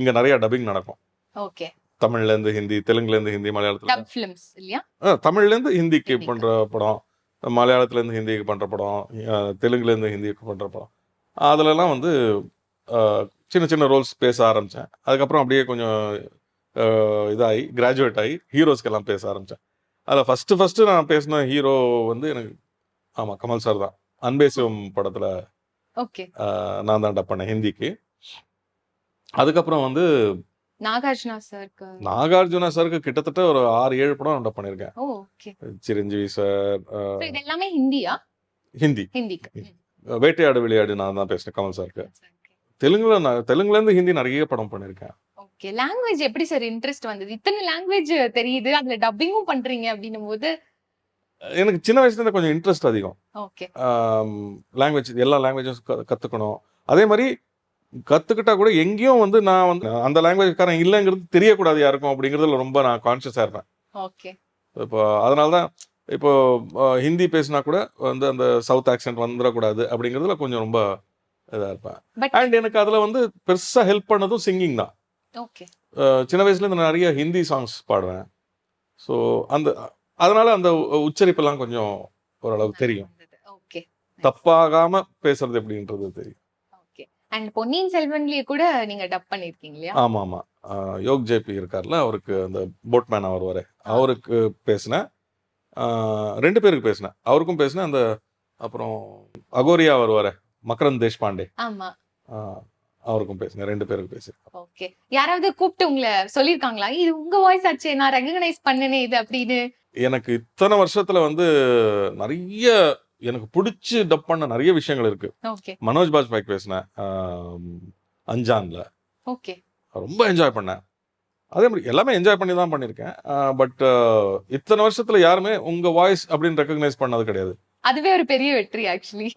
இங்க நிறைய டப்பிங் நடக்கும். ஓகே. தமிழ்ல இருந்து ஹிந்தி, தெலுங்குல இருந்து ஹிந்தி, மலையாளத்துல டப் ஃபிலிம்ஸ் இல்லையா? தமிழ்ல இருந்து ஹிந்திக்கு பண்ற படம், மலையாளத்துல இருந்து ஹிந்திக்கு பண்ற படம், தெலுங்குல இருந்து ஹிந்திக்கு பண்ற படம், அதுலலாம் வந்து சின்ன சின்ன ரோல்ஸ் பேச ஆரம்பிச்சேன். அதுக்கப்புறம் அப்படியே கொஞ்சம் இதாகி கிராஜுவேட் ஆகி ஹீரோஸ்க்கெல்லாம் பேச ஆரம்பிச்சேன். அதில் ஃபர்ஸ்ட் நான் பேசின ஹீரோ வந்து எனக்கு ஆமா கமல் சார் தான். அன்பே சிவம் படத்துல ஓகே. நான் தான் டப் பண்ணேன் ஹிந்திக்கு. அதுக்கப்புறம் வந்து நாகார்ஜுனா சாருக்கு. நாகார்ஜுனா சாருக்கு கிட்டத்தட்ட ஒரு 6-7 படம் டப் பண்ணியிருக்கேன். ஓகே. சிரஞ்சீவி சார், இது எல்லாமே ஹிந்தியா? ஹிந்திக்கு. வேட்டையாடு விளையாடு நான் தான் பேசினேன் கமல் சாருக்கு. தெலுங்குல இருந்து ஹிந்தி நிறைய படம் பண்ணியிருக்கேன். ஓகே. லாங்குவேஜ் எப்படி சார் இன்ட்ரெஸ்ட் வந்தது? இத்தனை லாங்குவேஜ் தெரியுது, அதுல டப்பிங்கும் பண்றீங்க அப்படின்னும் போது எனக்கு சின்ன வயசுலேருந்து கொஞ்சம் இன்ட்ரெஸ்ட் அதிகம். ஓகே. லாங்குவேஜ் எல்லா லாங்குவேஜும் கற்றுக்கணும். அதே மாதிரி கற்றுக்கிட்டா கூட எங்கேயும் வந்து நான் வந்து அந்த லாங்குவேஜ்காரன் இல்லைங்கிறது தெரியக்கூடாது யாருக்கும் அப்படிங்கிறதுல ரொம்ப நான் கான்ஷியஸாக இருப்பேன். ஓகே. இப்போ அதனால தான் இப்போ ஹிந்தி பேசினா கூட வந்து அந்த சவுத் ஆக்சென்ட் வந்துடக்கூடாது அப்படிங்கிறதுல கொஞ்சம் ரொம்ப இதாக இருப்பேன். பட் அண்ட் எனக்கு அதில் வந்து பெருசாக ஹெல்ப் பண்ணதும் சிங்கிங் தான். ஓகே. சின்ன வயசுலேருந்து நான் நிறைய ஹிந்தி சாங்ஸ் பாடுவேன். ஸோ அந்த அதனால அந்த உச்சரிப்பெல்லாம் கொஞ்சம் ஓரளவுக்கு தெரியும். ஓகே. தப்பாகாம பேசுறது எப்படின்றது தெரியும். ஓகே. அண்ட் பொன்னியின் செல்வன்லயே கூட நீங்க டப் பண்ணிருக்கீங்க இல்லையா? ஆமாம் ஆமாம். யோக் ஜேபி இருக்கார்ல, அவருக்கு அந்த போட்மேன் வருவார், அவருக்கு பேசினேன். 2 பேருக்கு பேசினேன். அவருக்கும் பேசினேன். அந்த அப்புறம் அகோரியா வருவார், மகரந்த் தேஷ்பாண்டே, ஆமா. அவருக்கும் பேசினேன். 2 பேருக்கு பேசியிருக்கேன். ஓகே. யாராவது கூப்பிட்டு உங்களை சொல்லிருக்காங்களா இது உங்க வாய்ஸ் ஆச்சே நான் ரெகக்னைஸ் பண்ணனே இது அப்படின்னு? எனக்கு இத்தனை வருஷத்துல வந்து நிறைய எனக்கு பிடிச்சி டப் பண்ண நிறைய விஷயங்கள் இருக்கு. ஓகே. மனோஜ் பாஜ்பாய்க்கு பேசினேன் அஞ்சான்ல, ஓகே. ரொம்ப என்ஜாய் பண்ணேன். அதே மாதிரி எல்லாமே என்ஜாய் பண்ணி தான் பண்ணியிருக்கேன். பட் இத்தனை வருஷத்துல யாருமே உங்க வாய்ஸ் அப்படின்னு ரெக்கக்னைஸ் பண்ணது கிடையாது. அதுவே ஒரு பெரிய வெற்றி ஆக்சுவலி.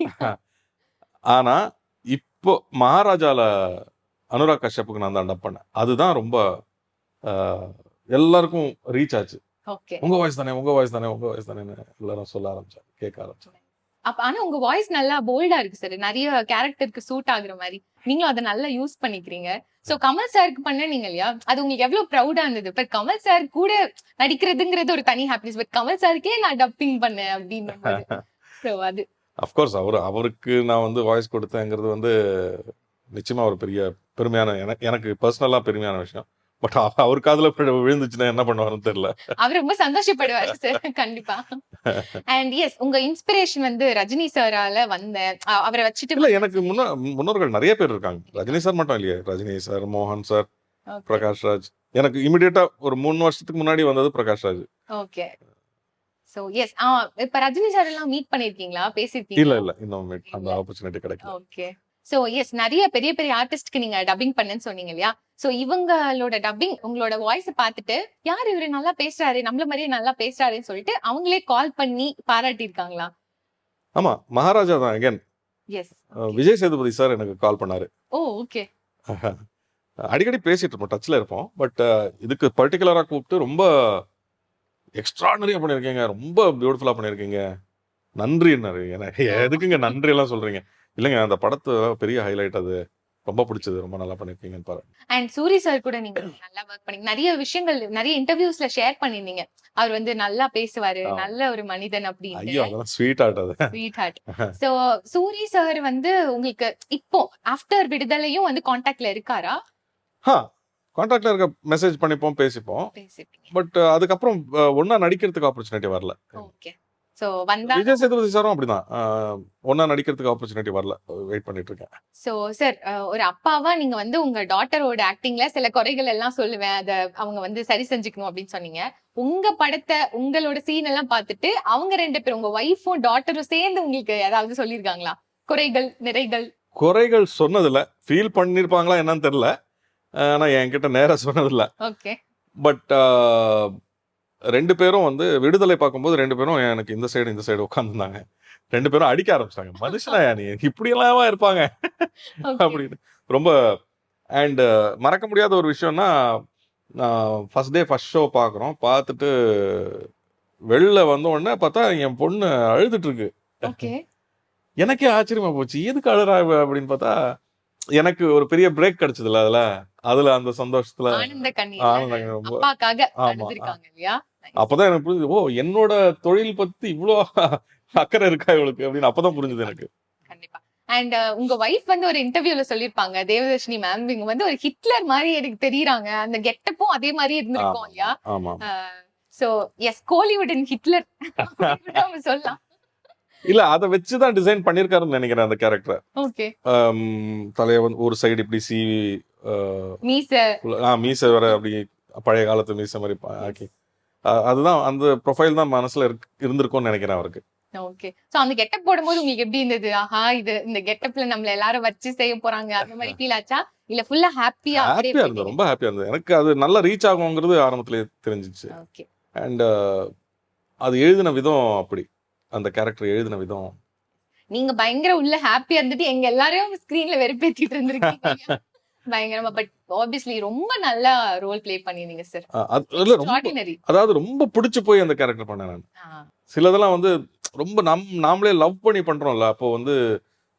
ஆனா இப்போ மகாராஜால அனுராக் கஷ்யப்புக்கு நான் தான் டப் பண்ணேன். அதுதான் ரொம்ப எல்லாருக்கும் ரீச் ஆச்சு. ஓகே. உங்க வாய்ஸ் தானே, உங்க வாய்ஸ் தானே, உங்க வாய்ஸ் தானே எல்லாரும் சொல்ல ஆரம்பிச்சாங்க, கேட்க ஆரம்பிச்சாங்க. அப்ப ஆனா உங்க வாய்ஸ் நல்லா போல்டா இருக்கு சார். நிறைய கேரக்டருக்கு சூட் ஆகுற மாதிரி நீங்களும் அதை நல்லா யூஸ் பண்ணிக்கிறீங்க. சோ கமல் சாருக்கு பண்ணீங்க இல்லையா, அது உங்களுக்கு எவ்வளவு ப்ரௌடா இருந்தது? பட் கமல் சார் கூட நடிக்கிறதுங்கிறது ஒரு தனி ஹாப்பினஸ். பட் கமல் சாருக்கே நான் டப்பிங் பண்ணேன் அப்படின்னு சோ அது அஃப்கோர்ஸ் அவருக்கு நான் வந்து வாய்ஸ் கொடுத்தேங்கிறது வந்து நிச்சயமா ஒரு பெரிய பெருமையான, எனக்கு பர்சனலா பெருமையான விஷயம். பட் அவர் காதுல விழுந்துச்சுன்னா என்ன பண்ணுவாருன்னு தெரியல. அவர் ரொம்ப சந்தோஷப்படுவாரு சார் கண்டிப்பா. அண்ட் எஸ், உங்க இன்ஸ்பிரேஷன் வந்து ரஜினி சாரால வந்த அவரை வச்சுட்டு இல்ல, எனக்கு முன்னோர்கள் நிறைய பேர் இருக்காங்க. ரஜினி சார் மட்டும் இல்லையே, ரஜினி சார், மோகன் சார், பிரகாஷ் ராஜ். எனக்கு இமிடியேட்டா ஒரு 3 வருஷத்துக்கு முன்னாடி வந்தது Prakash Raj. Okay. So yes, இப்ப ரஜினி சார் எல்லாம் மீட் பண்ணிருக்கீங்களா, இல்ல பேசிருக்கீங்களா? இல்ல, இன்னும் அந்த ஆப்பர்ச்சுனிட்டி கிடைக்கல. ஓகே. சோ எஸ், நிறைய பெரிய பெரிய ஆர்டிஸ்ட்க்கு நீங்க டப்பிங் பண்ணேன்னு சொன்னீங்க இல்லையா? சோ இவங்களோட டப்பிங் உங்களோட வாய்ஸ் பார்த்துட்டு யார் இவரு நல்லா பேசுறாரு, நம்மள மாதிரியே நல்லா பேசுறாருன்னு சொல்லிட்டு அவங்களே கால் பண்ணி பாராட்டி இருக்காங்களா? ஆமா, மகாராஜா தான் again. Yes. Vijay Sethupathi sir எனக்கு கால் பண்ணாரு. Oh okay. அடிக்கடி பேசிட்டு இருப்போம், டச்ல இருப்போம். பட் இதுக்கு பர்டிகுலரா கூப்பிட்டு ரொம்ப எக்ஸ்ட்ராடனரியா பண்ணிருக்கீங்க, ரொம்ப பியூட்டிஃபுல்லா பண்ணிருக்கீங்க, நன்றின்னாரு. எதுக்குங்க நன்றி எல்லாம் சொல்றீங்க? இல்லைங்க, அந்த படத்து பெரிய ஹைலைட், அது ரொம்ப பிடிச்சது, ரொம்ப நல்லா பண்ணிருக்கீங்கன்னு பாரு. அண்ட் சூரி சார் கூட நீங்க நல்லா ஒர்க் பண்ணி நிறைய விஷயங்கள் நிறைய இன்டர்வியூஸ்ல ஷேர் பண்ணிருந்தீங்க. அவர் வந்து நல்லா பேசுவாரு, நல்ல ஒரு மனிதன் அப்படின்னு. ஐயோ, அதெல்லாம் ஸ்வீட் ஹார்ட். அது sweetheart. So Soori sir வந்து உங்களுக்கு இப்போ ஆஃப்டர் விடுதலையும் வந்து கான்டாக்ட்ல இருக்காரா? கான்டாக்ட்ல இருக்க, மெசேஜ் பண்ணிப்போம், பேசிப்போம். பட் அதுக்கப்புறம் ஒன்னா நடிக்கிறதுக்கு ஆப்பர்ச்சுனிட்டி வரல. ஓகே. சோ வந்தா விஜய் சேதுபதி சாரும் அப்படிதான், ஒன்னா நடிக்கிறதுக்கு ஆப்பர்ச்சுனிட்டி வரல, வெயிட் பண்ணிட்டு இருக்கேன். சோ சார், ஒரு அப்பாவா நீங்க வந்து உங்க டாட்டரோட ஆக்டிங்ல சில குறைகள் எல்லாம் சொல்லுவேன், அத அவங்க வந்து சரி செஞ்சுக்கணும் அப்படின்னு சொன்னீங்க. உங்க படத்தை உங்களோட சீன் எல்லாம் பார்த்துட்டு அவங்க 2 பேரும், உங்க ஒய்ஃபும் டாட்டரும் சேர்ந்து உங்களுக்கு ஏதாவது சொல்லிருக்காங்களா, குறைகள் நிறைகள்? குறைகள் சொன்னதில்ல, ஃபீல் பண்ணிருப்பாங்களா என்னன்னு தெரியல. ஆனா என்கிட்ட நேரா சொன்னதில்ல. ஓகே. பட் 2 பேரும் வந்து விடுதலை பார்க்கும்போது 2 பேரும் எனக்கு இந்த சைடு உட்காந்துருந்தாங்க. 2 பேரும் அடிக்க ஆரம்பிச்சாங்க. மனுஷனாயா நீ, இப்படி எல்லாமா இருப்பாங்க அப்படின்னு. ரொம்ப அண்ட் மறக்க முடியாத ஒரு விஷயம்னா, ஃபர்ஸ்ட் டே ஃபர்ஸ்ட் ஷோ பார்க்குறோம். பார்த்துட்டு வெளில வந்த உடனே பார்த்தா என் பொண்ணு அழுதுட்டு இருக்கு. ஓகே. எனக்கே ஆச்சரியமா போச்சு, எதுக்கு அழுறா அப்படின்னு பார்த்தா, எனக்கு ஒரு பெரிய பிரேக் கிடைச்சதுல அதுல அந்த சந்தோஷத்துல ஆனந்த ஆனந்தம் ரொம்ப. அப்பாக்காக ஆமா, அழுதுருக்காங்க இல்லையா? அப்பதான் எனக்கு புரியுது, ஓ என்னோட தொழில் பத்தி இவ்வளோ அக்கறை இருக்கா இவளுக்கு அப்படின்னு. அப்பதான் புரிஞ்சது எனக்கு. கண்டிப்பா. அண்ட் உங்க வைஃப் வந்து ஒரு இன்டர்வியூல சொல்லிருப்பாங்க, தேவதர்ஷினி மேம், இவங்க வந்து ஒரு ஹிட்லர் மாதிரி எனக்கு தெரியுறாங்க, அந்த கெட்டப்பும் அதே மாதிரி இருந்திருக்கும் இல்லையா? ஆமா. சோ எஸ், கோலிவுட் ஹிட்லர் சொல்லலாம். இல்ல, அதை வச்சுதான் டிசைன் பண்ணிருக்காருன்னு நினைக்கிறேன் அந்த கேரக்டர். ஓகே. தலைய வந்து ஒரு சைடு இப்படி சீவி, மீசை வேற அப்படி பழைய காலத்து மீசை மாதிரி ஆக்கி, அதுதான் அந்த ப்ரொஃபைல் தான் மனசுல இருந்திருக்கும்னு நினைக்கிறேன் அவருக்கு. ஓகே. சோ அந்த கெட்டப் போடும்போது உங்களுக்கு எப்படி இருந்தது? ஆஹா, இது இந்த கெட்டப்ல நம்மள எல்லாரும் வச்சு செய்ய போறாங்க அந்த மாதிரி ஃபீல் ஆச்சா, இல்ல ஃபுல்லா ஹாப்பியா இருந்தது? ரொம்ப ஹாப்பியா இருந்தது. எனக்கு அது நல்லா ரீச் ஆகுங்கிறது ஆரம்பத்திலே தெரிஞ்சிச்சு. ஓகே. அண்ட் அது எழுதின விதம் அப்படி, அந்த கேரக்டர் எழுதின விதம். நீங்க பயங்கர உள்ள ஹாப்பியா இருந்துட்டு எங்க எல்லாரையும் ஸ்கிரீன்ல வெறுப்பேத்திட்டு இருந்திருக்கீங்க பயங்கரமா. பட் ஆப்வியஸ்லி ரொம்ப நல்லா ரோல் ப்ளே பண்ணிருந்தீங்க சார். அது இல்ல ரொம்ப, எக்ஸ்ட்ராடினரி. அதாவது ரொம்ப பிடிச்சு போய் அந்த கேரக்டர் பண்ணேன் நான். சிலதெல்லாம் வந்து ரொம்ப நாமளே லவ் பண்ணி பண்றோம்ல, அப்போ வந்து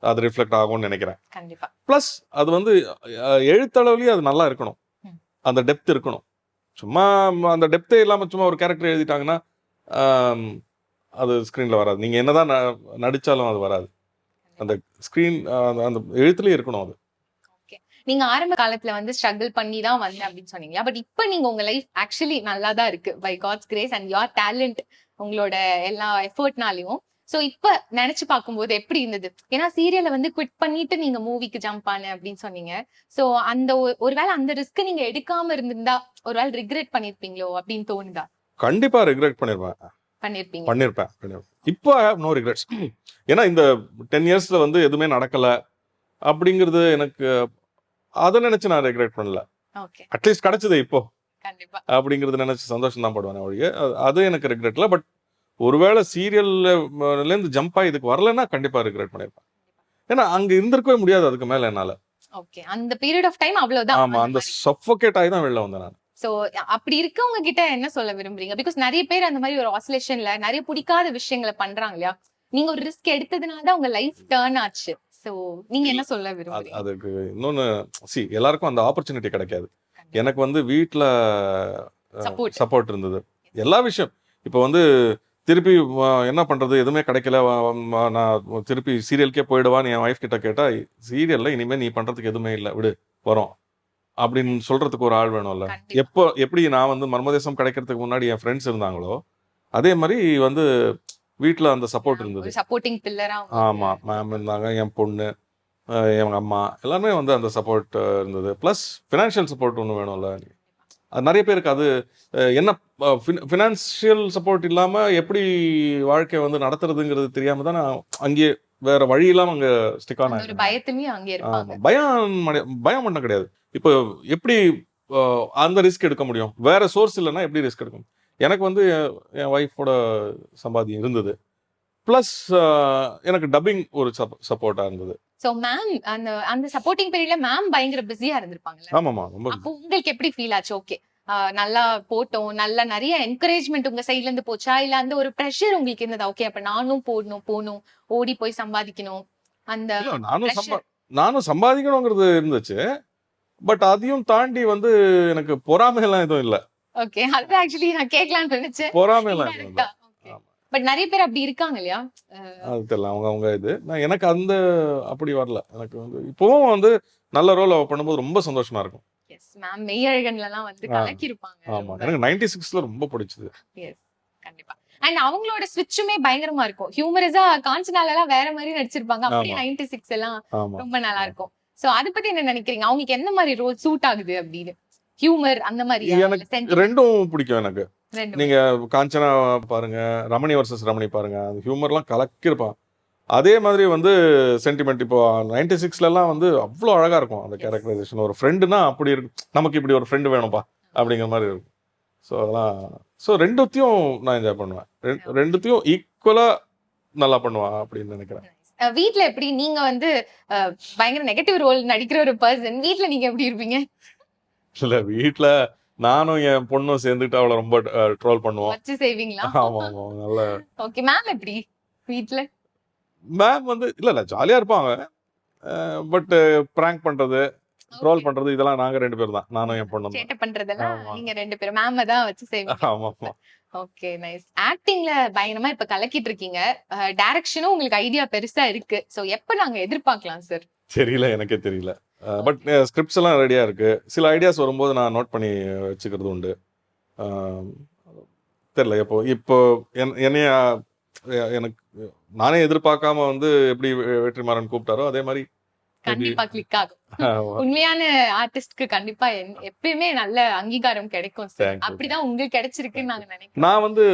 அது ரிஃப்ளெக்ட் ஆகும்னு நினைக்கிறேன். கண்டிப்பா. ப்ளஸ் அது வந்து எழுத்தளவுலயே அது நல்லா இருக்கணும், அந்த டெப்த் இருக்கணும். சும்மா அந்த டெப்த்தே இல்லாம சும்மா ஒரு கேரக்டர் எழுதிட்டாங்கன்னா அது ஸ்க்ரீன்ல வராது. நீங்க என்னதான் நடிச்சாலும் அது வராது. அந்த ஸ்க்ரீன் அந்த எழுத்துலயே இருக்கணும் அது. நீங்க ஆரம்ப காலத்துல வந்து ஸ்ட்ரகிள் பண்ணி தான் வந்தேன் அப்படின்னு சொன்னீங்க. பட் இப்ப நீங்க உங்க லைஃப் ஆக்சுவலி நல்லா தான் இருக்கு by God's grace and your talent, உங்களோட எல்லா எஃபர்ட்னாலையும். சோ இப்ப நினைச்சு பார்க்கும்போது எப்படி இருந்தது? ஏன்னா சீரியலை வந்து குவிட் பண்ணிட்டு நீங்க மூவிக்கு ஜம்ப் ஆன அப்படின்னு சொன்னீங்க. சோ அந்த ஒருவேளை அந்த ரிஸ்க் நீங்க எடுக்காம இருந்திருந்தா ஒருவேளை ரிக்ரெட் பண்ணிருப்பீங்களோ அப்படின்னு தோணுதா? கண்டிப்பா ரிக்ரெட் பண்ணிருப்பேன். இப்போ ஐ ஹேவ் நோ ரிக்ரெட்ஸ். ஏன்னா இந்த 10 இயர்ஸ்ல வந்து எதுவுமே நடக்கல அப்படிங்கிறது எனக்கு, அதை நினைச்சு நான் ரெக்ரெட் பண்ணல. அட்லீஸ்ட் கிடைச்சது இப்போ அப்படிங்கறது நினைச்சு சந்தோஷம் தான் படுவேன் ஒழிய அது எனக்கு ரெக்ரெட் இல்லை. பட் ஒருவேளை சீரியல்ல இருந்து ஜம்ப் ஆகி இதுக்கு வரலன்னா கண்டிப்பா ரெக்ரெட் பண்ணிருப்பேன். ஏன்னா அங்க இருந்திருக்கவே முடியாது அதுக்கு மேல என்னால. அந்த பீரியட் ஆஃப் டைம் அவ்வளவுதான். ஆமா, அந்த சஃபோகேட் ஆகி தான் வெளில வந்தேன் நான். சோ அப்படி இருக்கவங்க கிட்ட என்ன சொல்ல விரும்புறீங்க? பிகாஸ் நிறைய பேர் அந்த மாதிரி ஒரு ஆசிலேஷன்ல நிறைய பிடிக்காத விஷயங்களை பண்றாங்க இல்லையா? நீங்க ஒரு ரிஸ்க் எடுத்ததுனால தான் உங்க லைஃப் டர்ன் ஆச்சு. சோ நீங்க என்ன சொல்ல விரும்புறீங்க? அதுக்கு இன்னொன்னு, எல்லாருக்கும் அந்த ஆப்பர்ச்சுனிட்டி கிடைக்காது. எனக்கு வந்து வீட்ல சப்போர்ட் இருந்தது, எல்லா விஷயம். இப்போ வந்து திருப்பி என்ன பண்றது, எதுவுமே கிடைக்கல, நான் திருப்பி சீரியலுக்கே போயிடுவான்னு என் ஒய்ஃப் கிட்ட கேட்டா, சீரியல்ல இனிமே நீ பண்றதுக்கு எதுவுமே இல்லை, விடு வரும் அப்படின்னு சொல்றதுக்கு ஒரு ஆள் வேணும்ல. எப்படி நான் வந்து மர்மதேசம் கிடைக்கிறதுக்கு முன்னாடி என் ஃப்ரெண்ட்ஸ் இருந்தாங்களோ அதே மாதிரி வந்து வீட்டுல அந்த சப்போர்ட் இருந்தது. சப்போர்ட்டிங் பில்லரா. ஆமா, மேம் இருந்தாங்க, என் பொண்ணு, என் அம்மா, எல்லாருமே வந்து அந்த சப்போர்ட் இருந்தது. ப்ளஸ் ஃபினான்ஷியல் சப்போர்ட் ஒன்று வேணும்ல. அது நிறைய பேருக்கு அது என்ன ஃபினான்ஷியல் சப்போர்ட் இல்லாம எப்படி வாழ்க்கையை வந்து நடத்துறதுங்கிறது தெரியாம தான் நான் அங்கேயே வேற வழி இல்லாம அங்க ஸ்டிக் ஆன. பயம் பண்ண கிடையாது. இப்போ எப்படி அந்த ரிஸ்க் எடுக்க முடியும்? வேற சோர்ஸ் இல்லைன்னா எப்படி ரிஸ்க் எடுக்கும்? எனக்கு வந்து என் ஒய்ஃபோட சம்பாதியம் இருந்தது, பிளஸ் எனக்கு டப்பிங் ஒரு சப்போர்ட்டா இருந்தது. சோ மேம் அந்த சப்போர்ட்டிங் பீரியட்ல மேம் பயங்கர பிஸியா இருந்திருப்பாங்கல்ல. ஆமாமா, ரொம்ப. அப்போ உங்களுக்கு எப்படி ஃபீல் ஆச்சு? ஓகே, நல்லா போட்டோம், நல்ல நிறைய என்கரேஜ்மெண்ட் உங்க சைடுல இருந்து போச்சா, இல்ல அந்த ஒரு பிரஷர் உங்களுக்கு இருந்ததா? ஓகே, அப்ப நானும் போகணும், ஓடி போய் சம்பாதிக்கணும், அந்த நானும் சம்பாதிக்கணுங்கிறது இருந்துச்சு. பட் அதையும் தாண்டி வந்து எனக்கு பொறாமை எல்லாம் எதுவும் இல்ல. ஓகே, அது ஆக்சுவலி நான் கேட்கலாம்னு நினைச்சேன். பொறாமை எல்லாம் இல்ல. பட் நிறைய பேர் அப்படி இருக்காங்க இல்லையா? அது தெரியல, அவங்க இது. நான் எனக்கு அந்த அப்படி வரல. எனக்கு வந்து இப்பவும் வந்து நல்ல ரோல் பண்ணும்போது ரொம்ப சந்தோஷமா இருக்கும். எஸ் மேம், மெய்யழகன்லலாம் வந்து கலக்கி இருப்பாங்க. ஆமா, எனக்கு 96ல ரொம்ப பிடிச்சது. எஸ், கண்டிப்பா. அண்ட் அவங்களோட ஸ்விட்சுமே பயங்கரமா இருக்கும். ஹியூமரஸா காஞ்சனால எல்லாம் வேற மாதிரி நடிச்சிருப்பாங்க. அப்படியே 96 எல்லாம் ரொம்ப நல்லா இருக்கும். சோ அத பத்தி என்ன நினைக்கிறீங்க? அவங்களுக்கு என்ன மாதிரி ரோல் சூட் ஆகுது அப்படின்னு? ஹியூமர் அந்த மாதிரி? எனக்கு ரெண்டும் பிடிக்கும். எனக்கு நீங்க காஞ்சனா பாருங்க, ரமணி வர்சஸ் ரமணி பாருங்க, அந்த ஹியூமர்லாம் கலக்கிருப்பான். அதே மாதிரி வந்து சென்டிமெண்ட் இப்போ 96ல எல்லாம் வந்து அவ்வளோ அழகா இருக்கும் அந்த கேரக்டரைசேஷன். ஒரு ஃப்ரெண்டுனா அப்படி இருக்கும், நமக்கு இப்படி ஒரு ஃப்ரெண்டு வேணும்பா அப்படிங்கிற மாதிரி இருக்கும். ஸோ அதெல்லாம், ஸோ ரெண்டுத்தையும் நான் என்ஜாய் பண்ணுவேன். ரெண்டுத்தையும் ஈக்குவலா நல்லா பண்ணுவான் அப்படின்னு நினைக்கிறேன். வீட்ல எப்படி நீங்க வந்து பயங்கர நெகட்டிவ் ரோல் நடிக்கிற ஒரு பர்சன், வீட்ல நீங்க எப்படி இருப்பீங்க? இல்ல, வீட்ல நானும் என் பொண்ணும் சேர்ந்துட்டு அவளை ரொம்ப ட்ரோல் பண்ணுவோம். வச்சு செய்வீங்களா? ஆமா ஆமா, நல்ல. ஓகே, மேம் எப்படி வீட்ல? மேம் வந்து இல்ல ஜாலியா இருப்பாங்க. பட் பிராங்க் பண்றது, ட்ரோல் பண்றது இதெல்லாம் நாங்க 2 பேரும் தான், நானும் என் பொண்ணும். சேட்டை பண்றதெல்லாம் நீங்க 2 பேரும் மேம் தான் வச்சு செய்வீங்க. ஆமா ஆமா. Okay, nice. ஆக்டிங்ல பயங்கரமா இப்ப கலக்கிட்டு இருக்கீங்க. டைரக்ஷனும் உங்களுக்கு ஐடியா பெருசா இருக்கு. சோ எப்ப நாங்க எதிர்பார்க்கலாம் சார்? தெரியல, எனக்கே தெரியல. பட் ஸ்கிரிப்ட்ஸ் எல்லாம் ரெடியா இருக்கு. சில ஐடியாஸ் வரும்போது நான் நோட் பண்ணி வச்சுக்கிறது உண்டு. தெரியல இப்போ என்னைய எனக்கு நானே எதிர்பார்க்காம வந்து எப்படி வெற்றிமாறன் கூப்பிட்டாரோ அதே மாதிரி கண்டிப்பா கிளிக் ஆகும். உண்மையான ஆர்டிஸ்ட்க்கு கண்டிப்பா எப்பயுமே நல்ல அங்கீகாரம் கிடைக்கும் சார். அப்படிதான் உங்களுக்கு கிடைச்சிருக்குன்னு நாங்க நினைக்கிறோம். நான் வந்து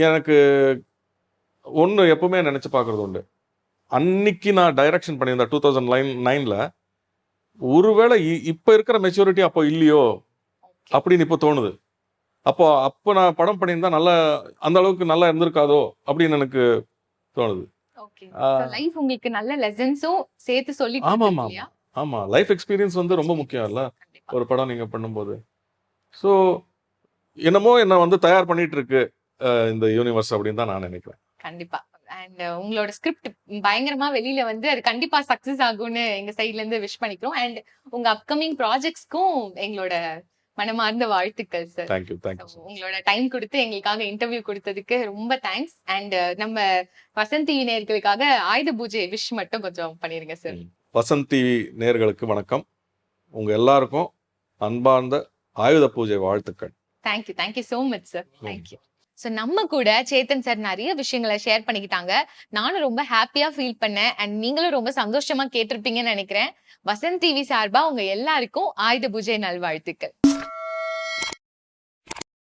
எனக்கு ஒண்ணு எப்பவுமே நினைச்சு பாக்குறது உண்டு. அன்னைக்கு நான் டைரக்ஷன் பண்ணியிருந்தேன் 2009ல, ஒருவேளை இப்ப இருக்கிற மெச்சூரிட்டி அப்போ இல்லையோ அப்படின்னு இப்போ தோணுது. அப்போ நான் படம் பண்ணியிருந்தா நல்லா அந்த அளவுக்கு நல்லா இருந்திருக்காதோ அப்படின்னு எனக்கு தோணுது. ஓகே. சோ லைஃப் உங்களுக்கு நல்ல லெசன்ஸும் சேர்த்து சொல்லி ஆமா கொடுத்திருக்கு ஆமா இல்லையா? ஆமா லைஃப் எக்ஸ்பீரியன்ஸ் வந்து ரொம்ப முக்கியம் இல்ல கண்டிப்பா. ஒரு படம் நீங்க பண்ணும்போது. ஸோ என்னமோ என்ன வந்து தயார் பண்ணிட்டு இருக்கு இந்த யூனிவர்ஸ் அப்படின்னு தான் நான் நினைக்கிறேன். கண்டிப்பா. அண்ட் உங்களோட ஸ்கிரிப்ட் பயங்கரமா வெளியில வந்து அது கண்டிப்பா சக்சஸ் ஆகும்னு எங்க சைடுல இருந்து விஷ் பண்ணிக்கிறோம். அண்ட் உங்க அப்கமிங் ப்ராஜெக்ட்ஸ்க்கும் எங்களோட மனமார்ந்த வாழ்த்துக்கள் சார். Thank you thank you. உங்களோட டைம் கொடுத்து எங்களுக்காக இன்டர்வியூ கொடுத்ததுக்கு ரொம்ப தேங்க்ஸ். அண்ட் நம்ம வசந்த் டிவி நேயர்களுக்காக ஆயுத பூஜை விஷ் மட்டும் கொஞ்சம் பண்ணிருங்க சார். வசந்த் டிவி நேயர்களுக்கு வணக்கம். உங்க எல்லாருக்கும் அன்பார்ந்த ஆயுத பூஜை வாழ்த்துக்கள். Thank you so much sir. Thank you. So நம்ம கூட சேத்தன் சார் நிறைய விஷயங்களை ஷேர் பண்ணிக்கிட்டாங்க. நானும் ரொம்ப ஹாப்பியா ஃபீல் பண்ணேன். அண்ட் நீங்களும் ரொம்ப சந்தோஷமா கேட்டிருப்பீங்கன்னு நினைக்கிறேன். வசந்த் டிவி சார்பா உங்க எல்லாருக்கும் ஆயுத பூஜை நல்வாழ்த்துக்கள்.